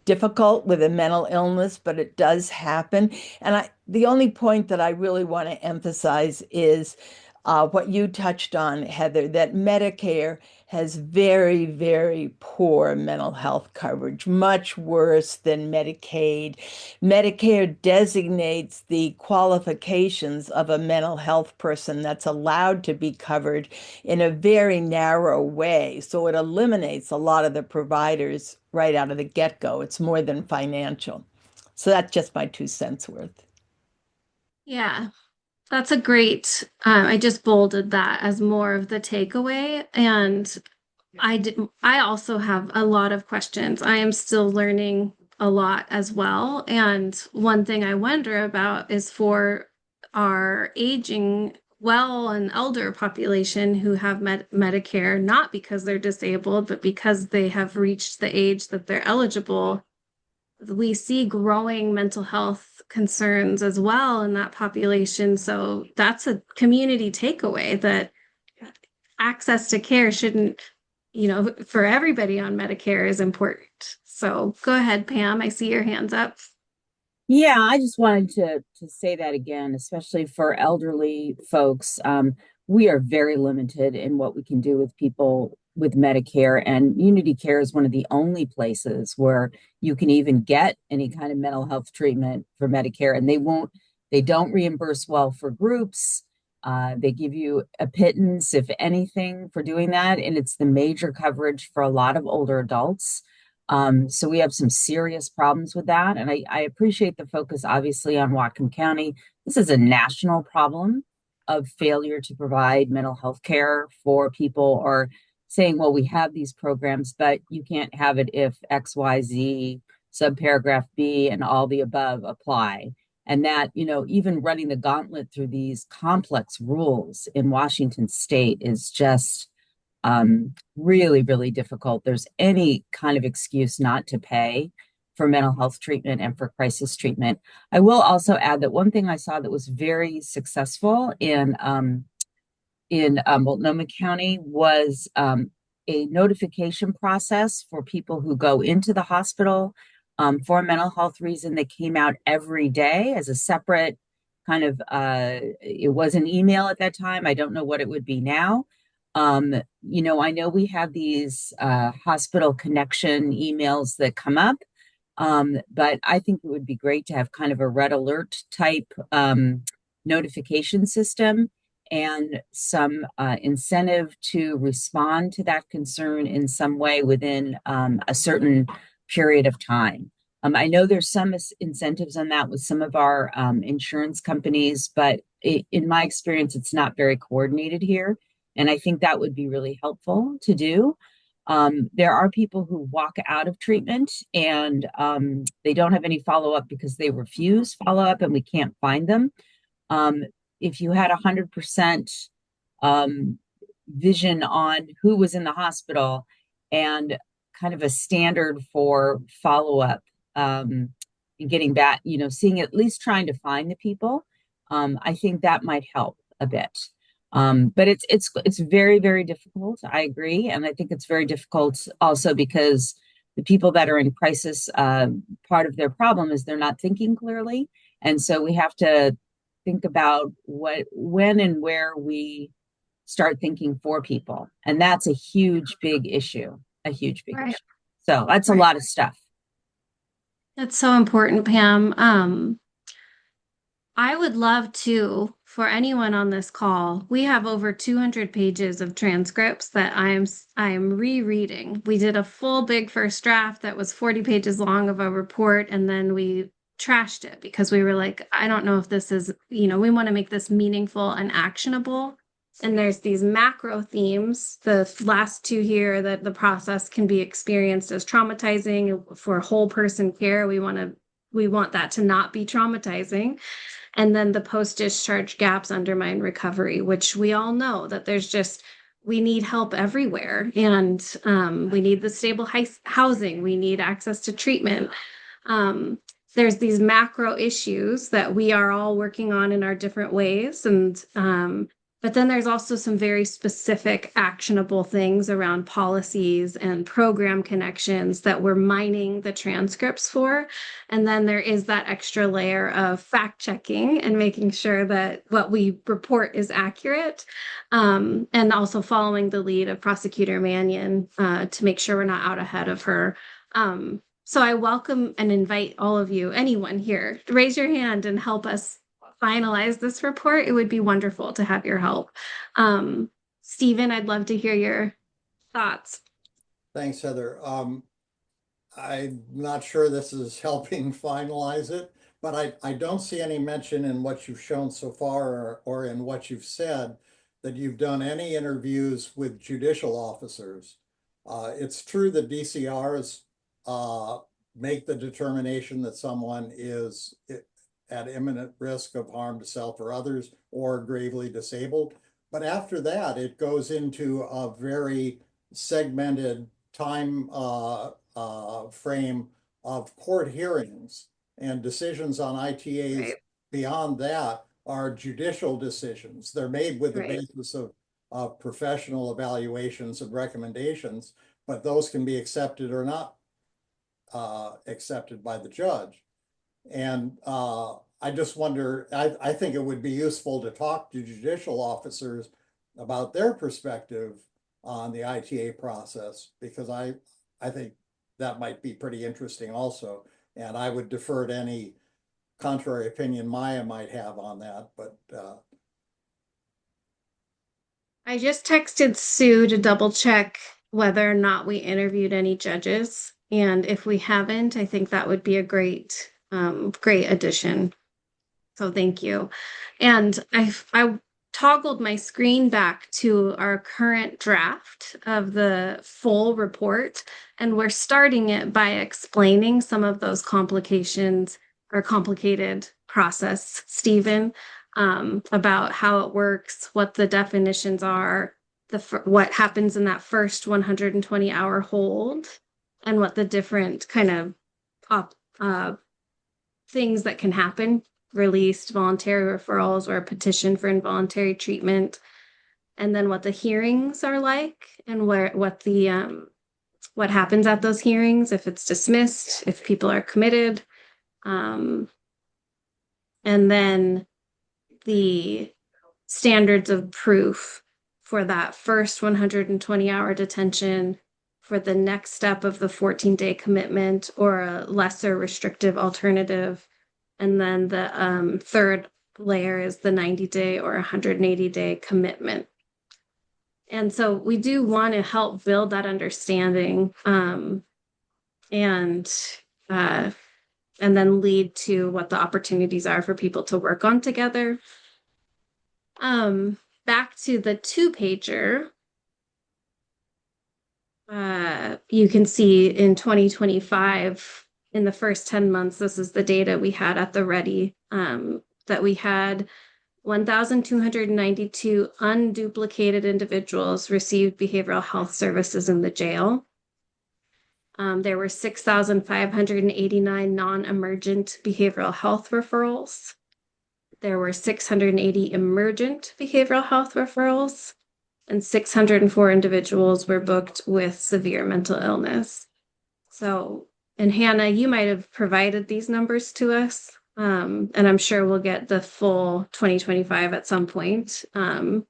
Speaker 13: difficult with a mental illness, but it does happen. And the only point that I really want to emphasize is what you touched on, Heather, that Medicare has very poor mental health coverage, much worse than Medicaid. Medicare designates the qualifications of a mental health person that's allowed to be covered in a very narrow way. So it eliminates a lot of the providers right out of the get-go. It's more than financial. So that's just my 2 cents worth.
Speaker 10: Yeah. That's a great, I just bolded that as more of the takeaway. And I also have a lot of questions. I am still learning a lot as well. And one thing I wonder about is for our aging well and elder population who have Medicare, not because they're disabled, but because they have reached the age that they're eligible. We see growing mental health concerns as well in that population. So that's a community takeaway, that access to care shouldn't, for everybody on Medicare is important. So go ahead, Pam. I see your hands up.
Speaker 14: Yeah, I just wanted to say that again, especially for elderly folks. We are very limited in what we can do with people with Medicare, and Unity Care is one of the only places where you can even get any kind of mental health treatment for Medicare, and they don't reimburse well for groups. They give you a pittance, if anything, for doing that, and it's the major coverage for a lot of older adults. So we have some serious problems with that. And I appreciate the focus, obviously, on Whatcom County. This is a national problem of failure to provide mental health care for people, or saying, well, we have these programs, but you can't have it if XYZ, subparagraph B, and all the above apply. And that, even running the gauntlet through these complex rules in Washington state is just really difficult. There's any kind of excuse not to pay for mental health treatment and for crisis treatment. I will also add that one thing I saw that was very successful in Multnomah County was a notification process for people who go into the hospital for a mental health reason that came out every day as a separate kind of, it was an email at that time. I don't know what it would be now. You know, I know we have these hospital connection emails that come up, but I think it would be great to have kind of a red alert type notification system and some incentive to respond to that concern in some way within a certain period of time. I know there's some incentives on that with some of our insurance companies, but in my experience, it's not very coordinated here. And I think that would be really helpful to do. There are people who walk out of treatment and they don't have any follow-up because they refuse follow-up and we can't find them. If you had 100% vision on who was in the hospital and kind of a standard for follow-up and getting back, you know, seeing at least trying to find the people, I think that might help a bit. But it's very, very difficult. I agree. And I think it's very difficult also because the people that are in crisis, part of their problem is they're not thinking clearly. And so we have to think about when and where we start thinking for people. And that's a huge, big issue, issue. So that's a lot of stuff.
Speaker 10: That's so important, Pam. I would love to, for anyone on this call, we have over 200 pages of transcripts that I am rereading. We did a full big first draft that was 40 pages long of a report, and then we trashed it because we were like, I don't know if this is, you know, we want to make this meaningful and actionable. And there's these macro themes, the last two here, that the process can be experienced as traumatizing for whole person care. We want that to not be traumatizing. And then the post-discharge gaps undermine recovery, which we all know that we need help everywhere. And we need the stable housing. We need access to treatment. There's these macro issues that we are all working on in our different ways. And but then there's also some very specific actionable things around policies and program connections that we're mining the transcripts for. And then there is that extra layer of fact checking and making sure that what we report is accurate. And also following the lead of Prosecutor Mannion to make sure we're not out ahead of her. So I welcome and invite all of you, anyone here, to raise your hand and help us finalize this report. It would be wonderful to have your help. Stephen, I'd love to hear your thoughts.
Speaker 8: Thanks, Heather. I'm not sure this is helping finalize it, but I don't see any mention in what you've shown so far or in what you've said that you've done any interviews with judicial officers. It's true that DCRs make the determination that someone is at imminent risk of harm to self or others or gravely disabled. But after that, it goes into a very segmented time frame of court hearings, and decisions on ITAs beyond that are judicial decisions. They're made with the basis of professional evaluations and recommendations, but those can be accepted or not accepted by the judge. And I just wonder, I think it would be useful to talk to judicial officers about their perspective on the ITA process, because I think that might be pretty interesting also. And I would defer to any contrary opinion Maya might have on that, but
Speaker 10: I just texted Sue to double check whether or not we interviewed any judges. And if we haven't, I think that would be a great addition. So thank you. And I toggled my screen back to our current draft of the full report, and we're starting it by explaining some of those complications or complicated process, Stephen, about how it works, what the definitions are, what happens in that first 120-hour hold, and what the different kind of things that can happen, released, voluntary referrals, or a petition for involuntary treatment, and then what the hearings are like and what happens at those hearings, if it's dismissed, if people are committed, and then the standards of proof for that first 120-hour detention, for the next step of the 14-day commitment or a lesser restrictive alternative. And then the third layer is the 90-day or 180-day commitment. And so we do want to help build that understanding and then lead to what the opportunities are for people to work on together. Back to the 2-pager, you can see in 2025, in the first 10 months, this is the data we had at the ready, that we had 1,292 unduplicated individuals received behavioral health services in the jail. There were 6,589 non-emergent behavioral health referrals. There were 680 emergent behavioral health referrals, and 604 individuals were booked with severe mental illness. So, and Hannah, you might have provided these numbers to us, and I'm sure we'll get the full 2025 at some point. That's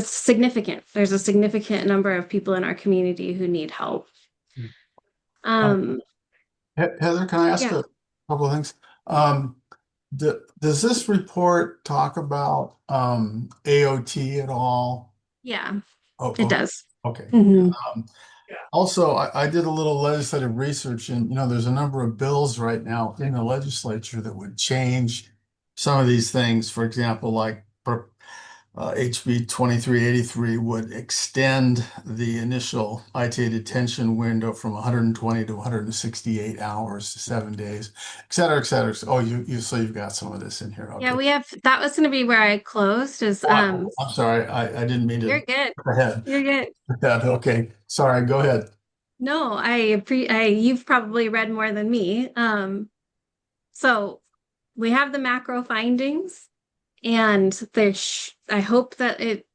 Speaker 10: significant. There's a significant number of people in our community who need help.
Speaker 2: Heather, can I ask
Speaker 10: Yeah.
Speaker 2: a couple of things? Does this report talk about AOT at all?
Speaker 10: Yeah,
Speaker 2: Oh,
Speaker 10: it does.
Speaker 2: okay.
Speaker 10: Mhm.
Speaker 2: Also, I did a little legislative research, and there's a number of bills right now in the legislature that would change some of these things. For example, like HB 2383 would extend the initial ITA detention window from 120 to 168 hours to 7 days, et cetera, et cetera. Oh, so you've got some of this in here. Okay.
Speaker 10: Yeah, we have, that was going to be where I closed is,
Speaker 2: I'm sorry. I didn't mean to.
Speaker 10: You're good.
Speaker 2: Go ahead.
Speaker 10: You're good.
Speaker 2: Okay. Sorry. Go ahead.
Speaker 10: No, you've probably read more than me. So we have the macro findings, and I hope that it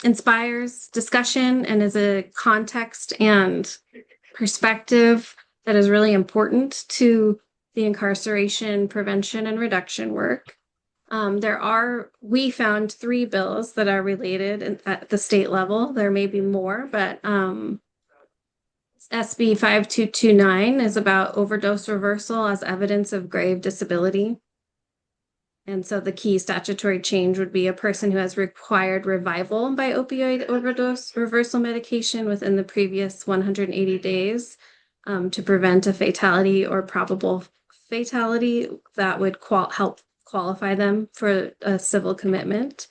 Speaker 10: inspires discussion and is a context and perspective that is really important to the incarceration prevention and reduction work. We found 3 bills that are related at the state level. There may be more, but SB 5229 is about overdose reversal as evidence of grave disability. And so the key statutory change would be a person who has required revival by opioid overdose reversal medication within the previous 180 days to prevent a fatality or probable fatality that would help qualify them for a civil commitment.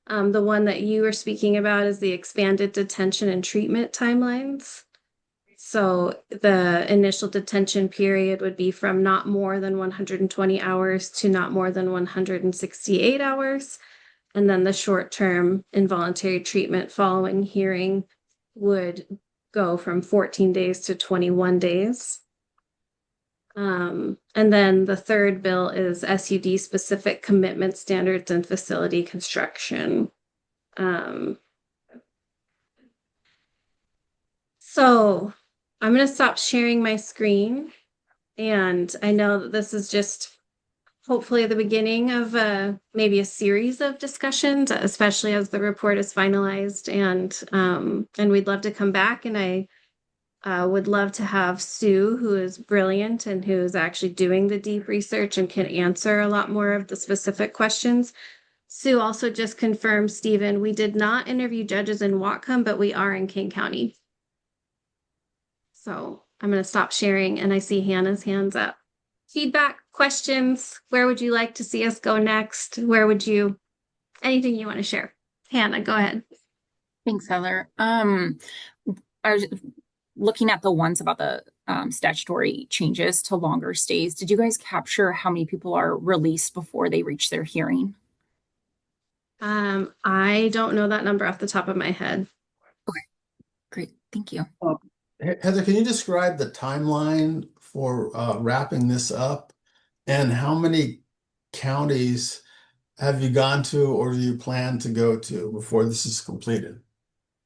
Speaker 10: The one that you were speaking about is the expanded detention and treatment timelines. So the initial detention period would be from not more than 120 hours to not more than 168 hours. And then the short-term involuntary treatment following hearing would go from 14 days to 21 days. And then the third bill is SUD specific commitment standards and facility construction. So I'm going to stop sharing my screen. And I know that this is just hopefully the beginning of maybe a series of discussions, especially as the report is finalized. And we'd love to come back. And I would love to have Sue, who is brilliant and who is actually doing the deep research and can answer a lot more of the specific questions. Sue also just confirmed, Stephen, we did not interview judges in Whatcom, but we are in King County. So I'm going to stop sharing, and I see Hannah's hands up. Feedback, questions, where would you like to see us go next? Anything you want to share? Hannah, go ahead.
Speaker 12: Thanks, Heather. I was looking at the ones about the statutory changes to longer stays. Did you guys capture how many people are released before they reach their hearing?
Speaker 10: I don't know that number off the top of my head.
Speaker 12: Okay. Great, thank you.
Speaker 2: Heather, can you describe the timeline for wrapping this up? And how many counties have you gone to or do you plan to go to before this is completed?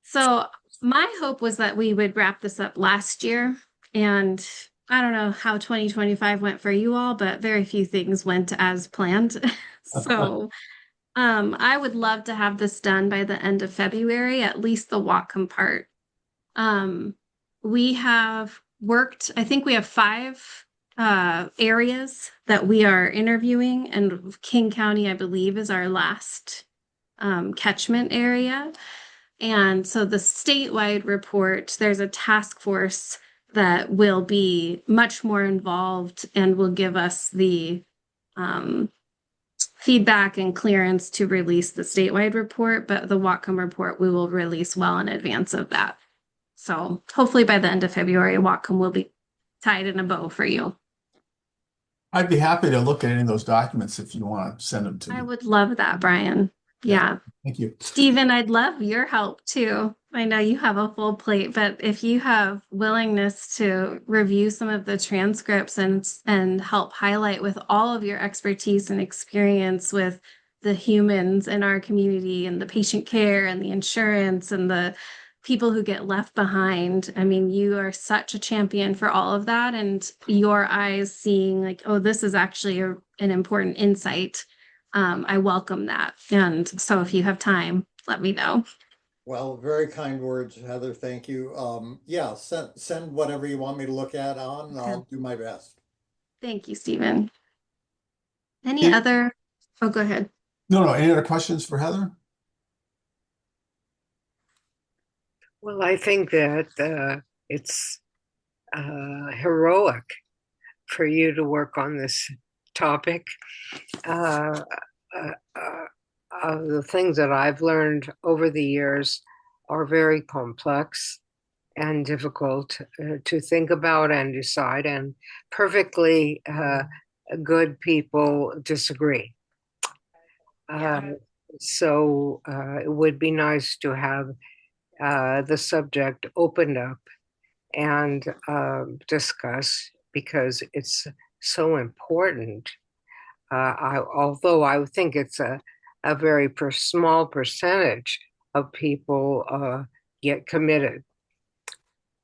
Speaker 10: So my hope was that we would wrap this up last year. And I don't know how 2025 went for you all, but very few things went as planned. So I would love to have this done by the end of February, at least the Whatcom part. We have worked, I think we have 5 areas that we are interviewing, and King County, I believe, is our last catchment area. And so the statewide report, there's a task force that will be much more involved and will give us the feedback and clearance to release the statewide report, but the Whatcom report we will release well in advance of that. So hopefully by the end of February, Whatcom will be tied in a bow for you.
Speaker 2: I'd be happy to look at any of those documents if you want to send them to me.
Speaker 10: I would love that, Brian. Yeah.
Speaker 2: Thank you.
Speaker 10: Stephen, I'd love your help too. I know you have a full plate, but if you have willingness to review some of the transcripts and help highlight with all of your expertise and experience with the humans in our community and the patient care and the insurance and the people who get left behind. I mean, you are such a champion for all of that, and your eyes seeing like, oh, this is actually an important insight. I welcome that. And so if you have time, let me know.
Speaker 8: Well, very kind words, Heather. Thank you. Yeah, send whatever you want me to look at on, and I'll do my best.
Speaker 10: Thank you, Stephen. Any other? Oh, go ahead.
Speaker 2: No. Any other questions for Heather?
Speaker 11: Well, I think that it's heroic for you to work on this topic. The things that I've learned over the years are very complex and difficult to think about and decide, and perfectly good people disagree. So it would be nice to have the subject opened up and discuss, because it's so important. Although I think it's a very small percentage of people get committed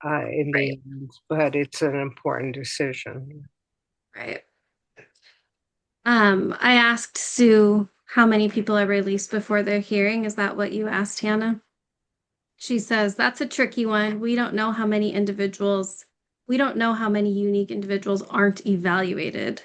Speaker 11: in the end, but it's an important decision.
Speaker 10: Right. I asked Sue how many people are released before their hearing. Is that what you asked, Hannah? She says, that's a tricky one. We don't know how many unique individuals aren't evaluated,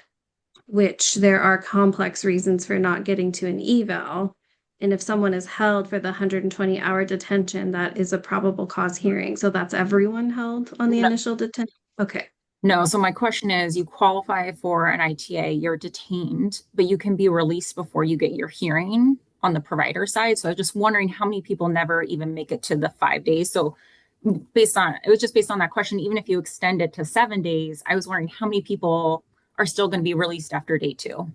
Speaker 10: which there are complex reasons for not getting to an eval. And if someone is held for the 120-hour detention, that is a probable cause hearing. So that's everyone held on the initial detention? Okay.
Speaker 12: No, so my question is, you qualify for an ITA, you're detained, but you can be released before you get your hearing on the provider side. So I was just wondering how many people never even make it to the 5 days. So based on that question, even if you extend it to 7 days, I was wondering how many people are still going to be released after day 2,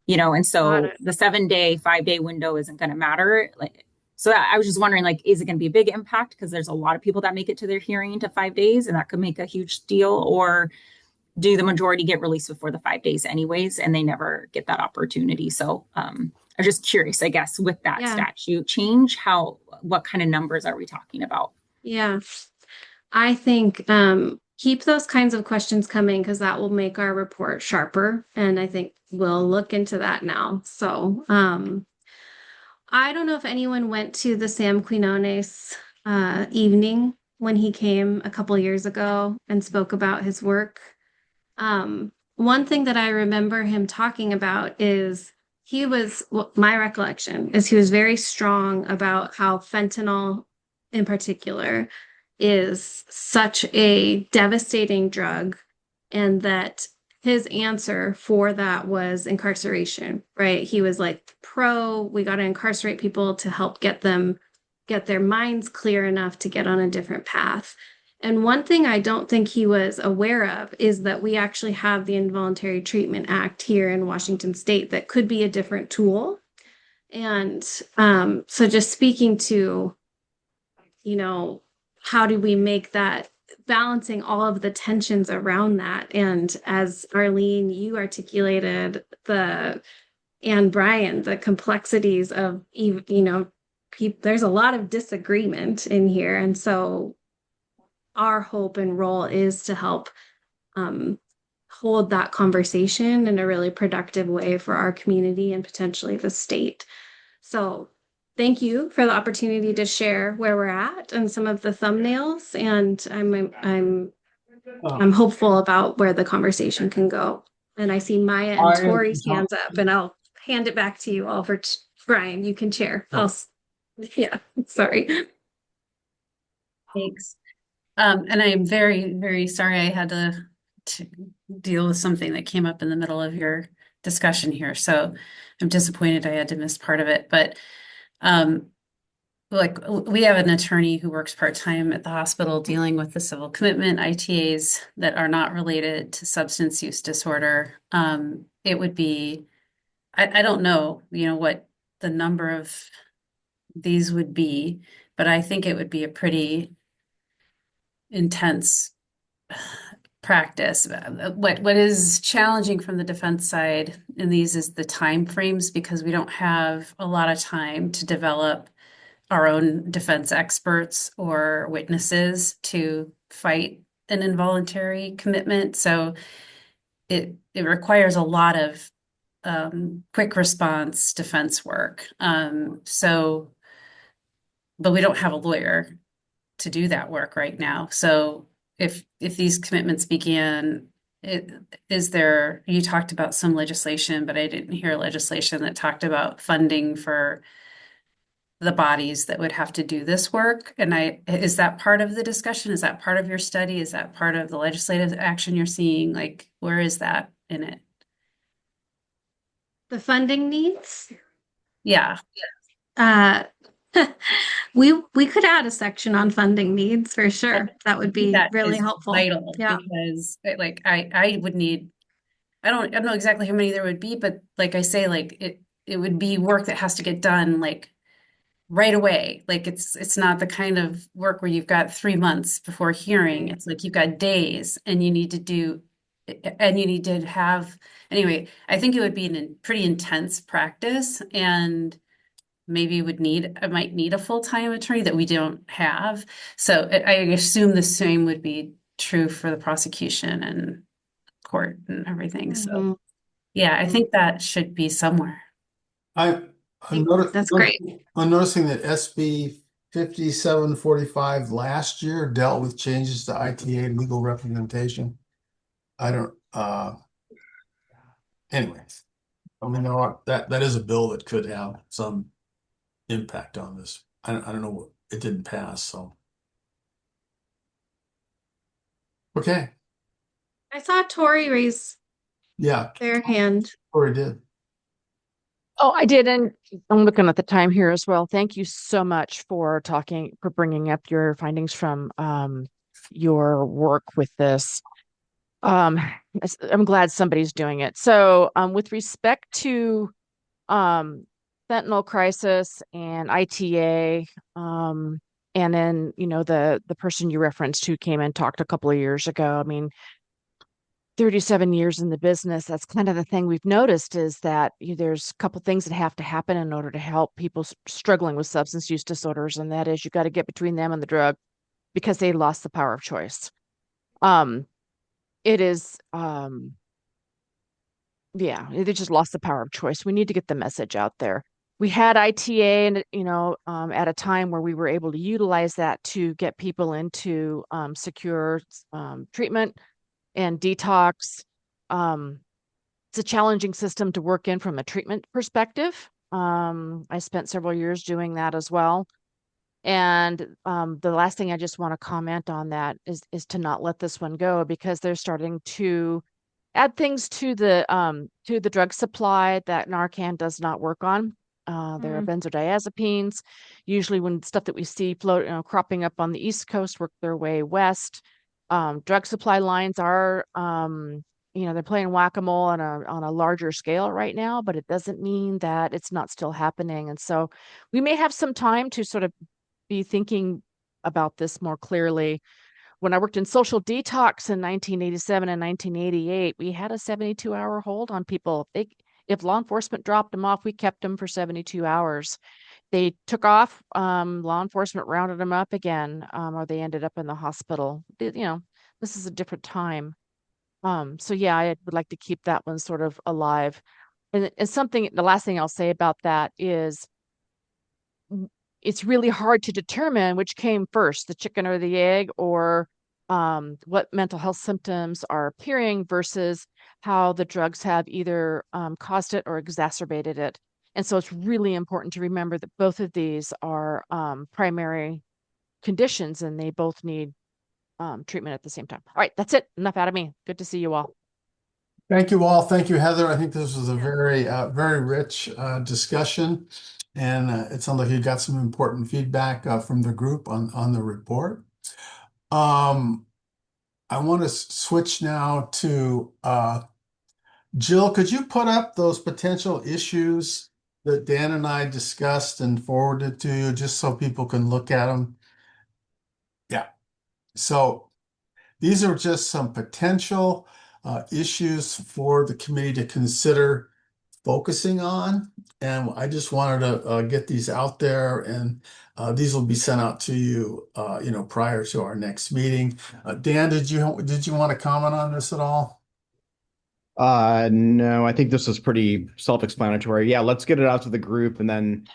Speaker 12: and so the 7-day, 5-day window isn't going to matter. So I was just wondering, is it going to be a big impact? Because there's a lot of people that make it to their hearing to 5 days, and that could make a huge deal. Or do the majority get released before the 5 days anyways, and they never get that opportunity? So I'm just curious, I guess, with that statute change, what kind of numbers are we talking about?
Speaker 10: Yeah, I think keep those kinds of questions coming, because that will make our report sharper. And I think we'll look into that now. So I don't know if anyone went to the Sam Quinones evening when he came a couple years ago and spoke about his work. One thing that I remember him talking about is my recollection is he was very strong about how fentanyl in particular is such a devastating drug, and that his answer for that was incarceration, right? He was like, we got to incarcerate people to help get their minds clear enough to get on a different path. And one thing I don't think he was aware of is that we actually have the Involuntary Treatment Act here in Washington State that could be a different tool. And so just speaking to, how do we make that balancing all of the tensions around that? And as Arlene, you articulated and Brian, the complexities of, there's a lot of disagreement in here. And so our hope and role is to help hold that conversation in a really productive way for our community and potentially the state. So thank you for the opportunity to share where we're at and some of the thumbnails. And I'm hopeful about where the conversation can go. And I see Maya and Tori's hands up, and I'll hand it back to you all for Brian. You can chair. Yeah, sorry.
Speaker 9: Thanks. And I am very, very sorry I had to deal with something that came up in the middle of your discussion here. So I'm disappointed I had to miss part of it. But like we have an attorney who works part-time at the hospital dealing with the civil commitment ITAs that are not related to substance use disorder. It would be, I don't know, what the number of these would be, but I think it would be a pretty intense practice. What is challenging from the defense side in these is the time frames, because we don't have a lot of time to develop our own defense experts or witnesses to fight an involuntary commitment. So it requires a lot of quick response defense work. But we don't have a lawyer to do that work right now. So if these commitments began, you talked about some legislation, but I didn't hear legislation that talked about funding for the bodies that would have to do this work. And is that part of the discussion? Is that part of your study? Is that part of the legislative action you're seeing? Like, where is that in it?
Speaker 10: The funding needs?
Speaker 9: Yeah.
Speaker 10: We could add a section on funding needs for sure. That would be really helpful.
Speaker 9: Vital,
Speaker 10: yeah.
Speaker 9: Because I would need, I don't know exactly how many there would be, but like I say, like it would be work that has to get done like right away. Like it's not the kind of work where you've got 3 months before hearing. It's like you've got days and you need to have, anyway, I think it would be a pretty intense practice, and maybe I might need a full-time attorney that we don't have. So I assume the same would be true for the prosecution and court and everything. So yeah, I think that should be somewhere.
Speaker 10: That's great.
Speaker 2: I'm noticing that SB 5745 last year dealt with changes to ITA legal representation. Anyway, I mean, that is a bill that could have some impact on this. I don't know, it didn't pass, so. Okay.
Speaker 10: I saw Tori raise their hand.
Speaker 2: Tori did.
Speaker 15: Oh, I did, and I'm looking at the time here as well. Thank you so much for bringing up your findings from your work with this. I'm glad somebody's doing it. So, with respect to fentanyl crisis and ITA, and then the person you referenced who came and talked a couple of years ago. I mean, 37 years in the business, that's kind of the thing we've noticed, is that there's a couple things that have to happen in order to help people struggling with substance use disorders, and that is you got to get between them and the drug because they lost the power of choice. They just lost the power of choice. We need to get the message out there. We had ITA, and at a time where we were able to utilize that to get people into secure treatment and detox. It's a challenging system to work in from a treatment perspective. I spent several years doing that as well. And the last thing I just want to comment on that is to not let this one go, because they're starting to add things to the drug supply that Narcan does not work on. There are benzodiazepines. Usually when stuff that we see cropping up on the East Coast work their way west. Drug supply lines are, they're playing whack-a-mole on a larger scale right now, but it doesn't mean that it's not still happening. And so we may have some time to sort of be thinking about this more clearly. When I worked in social detox in 1987 and 1988, we had a 72-hour hold on people. If law enforcement dropped them off, we kept them for 72 hours. They took off, law enforcement rounded them up again, or they ended up in the hospital. This is a different time. So yeah, I would like to keep that one sort of alive. And the last thing I'll say about that is it's really hard to determine which came first, the chicken or the egg, or what mental health symptoms are appearing versus how the drugs have either caused it or exacerbated it. And so it's really important to remember that both of these are primary conditions and they both need treatment at the same time. All right, that's it. Enough out of me. Good to see you all.
Speaker 2: Thank you all. Thank you, Heather. I think this was a very, very rich discussion, and it sounds like you got some important feedback from the group on the report. I want to switch now to Jill. Could you put up those potential issues that Dan and I discussed and forwarded to you, just so people can look at them? Yeah. So these are just some potential issues for the committee to consider focusing on. And I just wanted to get these out there, and these will be sent out to you, prior to our next meeting. Dan, did you want to comment on this at all?
Speaker 1: No, I think this is pretty self-explanatory. Yeah, let's get it out to the group and then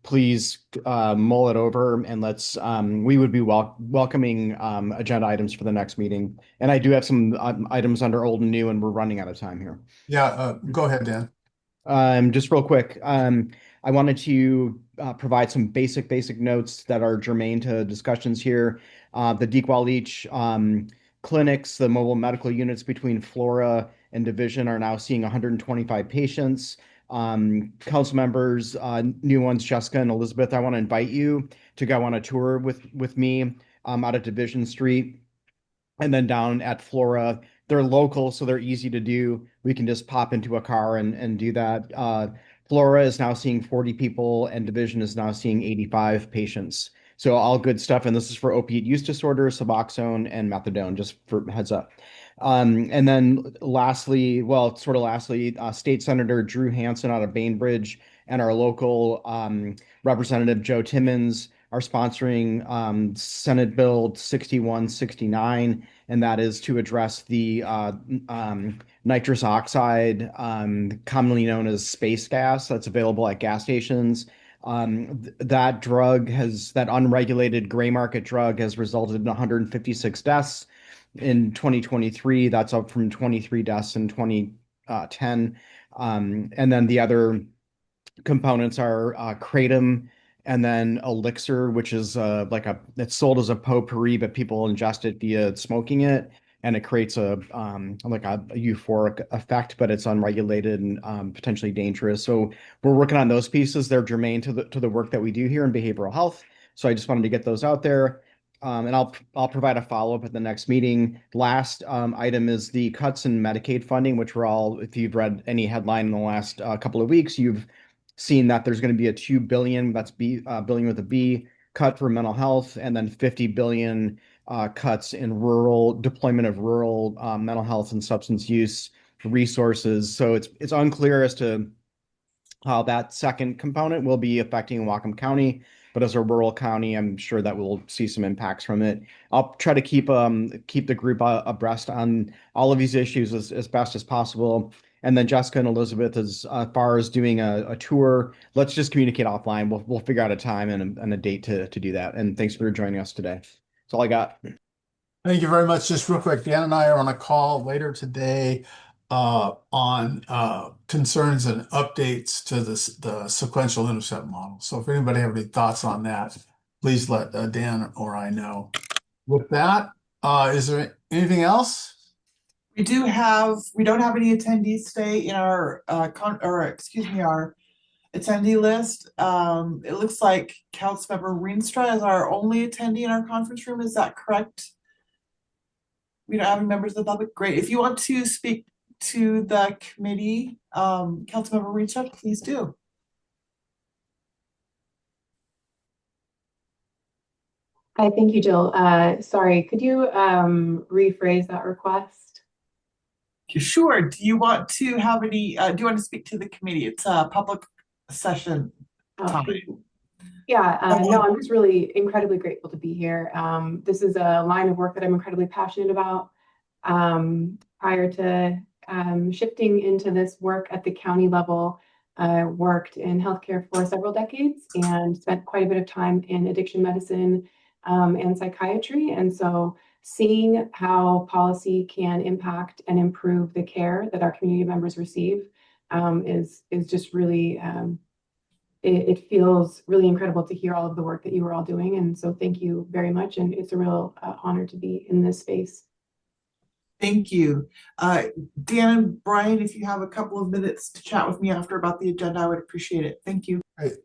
Speaker 1: please mull it over, and we would be welcoming agenda items for the next meeting. And I do have some items under old and new, and we're running out of time here.
Speaker 2: Yeah, go ahead, Dan.
Speaker 1: Just real quick, I wanted to provide some basic notes that are germane to discussions here. The Dequal-Leach clinics, the mobile medical units between Flora and Division are now seeing 125 patients. Council members, new ones, Jessica and Elizabeth, I want to invite you to go on a tour with me out at Division Street and then down at Flora. They're local, so they're easy to do. We can just pop into a car and do that. Flora is now seeing 40 people, and Division is now seeing 85 patients. So all good stuff. And this is for opiate use disorder, Suboxone, and methadone, just for heads up. And then lastly, State Senator Drew Hansen out of Bainbridge and our local Representative Joe Timmons are sponsoring Senate Bill 6169, and that is to address the nitrous oxide, commonly known as space gas, that's available at gas stations. That unregulated gray market drug has resulted in 156 deaths in 2023. That's up from 23 deaths in 2010. And then the other components are kratom and then elixir, which is it's sold as a potpourri, but people ingest it via smoking it, and it creates a euphoric effect, but it's unregulated and potentially dangerous. So we're working on those pieces. They're germane to the work that we do here in behavioral health. So I just wanted to get those out there. And I'll provide a follow-up at the next meeting. Last item is the cuts in Medicaid funding, which if you've read any headline in the last couple of weeks, you've seen that there's going to be a $2 billion, that's billion with a B, cut for mental health, and then 50 billion cuts in deployment of rural mental health and substance use resources. So it's unclear as to how that second component will be affecting Whatcom County, but as a rural county, I'm sure that we'll see some impacts from it. I'll try to keep the group abreast on all of these issues as best as possible. And then Jessica and Elizabeth, as far as doing a tour, let's just communicate offline. We'll figure out a time and a date to do that. And thanks for joining us today. That's all I got.
Speaker 2: Thank you very much. Just real quick, Dan and I are on a call later today on concerns and updates to the sequential intercept model. So if anybody have any thoughts on that, please let Dan or I know. With that, is there anything else?
Speaker 3: We don't have any attendees today in our our attendee list. It looks like Councilmember Rienstra is our only attendee in our conference room. Is that correct? We don't have any members of the public. Great. If you want to speak to the committee, Councilmember Rienstra, please do.
Speaker 16: Hi, thank you, Jill. Sorry, could you rephrase that request?
Speaker 3: Sure. Do you want to have any, do you want to speak to the committee? It's a public session time.
Speaker 16: Yeah, no, I'm just really incredibly grateful to be here. This is a line of work that I'm incredibly passionate about. Prior to shifting into this work at the county level, I worked in healthcare for several decades and spent quite a bit of time in addiction medicine and psychiatry. And so seeing how policy can impact and improve the care that our community members receive is just really it feels really incredible to hear all of the work that you were all doing. And so thank you very much. And it's a real honor to be in this space.
Speaker 3: Thank you. Dan and Brian, if you have a couple of minutes to chat with me after about the agenda, I would appreciate it. Thank you.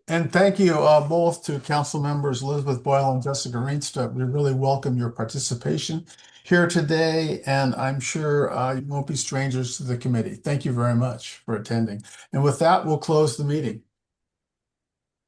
Speaker 2: And thank you both to council members Elizabeth Boyle and Jessica Reinstedt. We really welcome your participation here today, and I'm sure you won't be strangers to the committee. Thank you very much for attending. And with that, we'll close the meeting.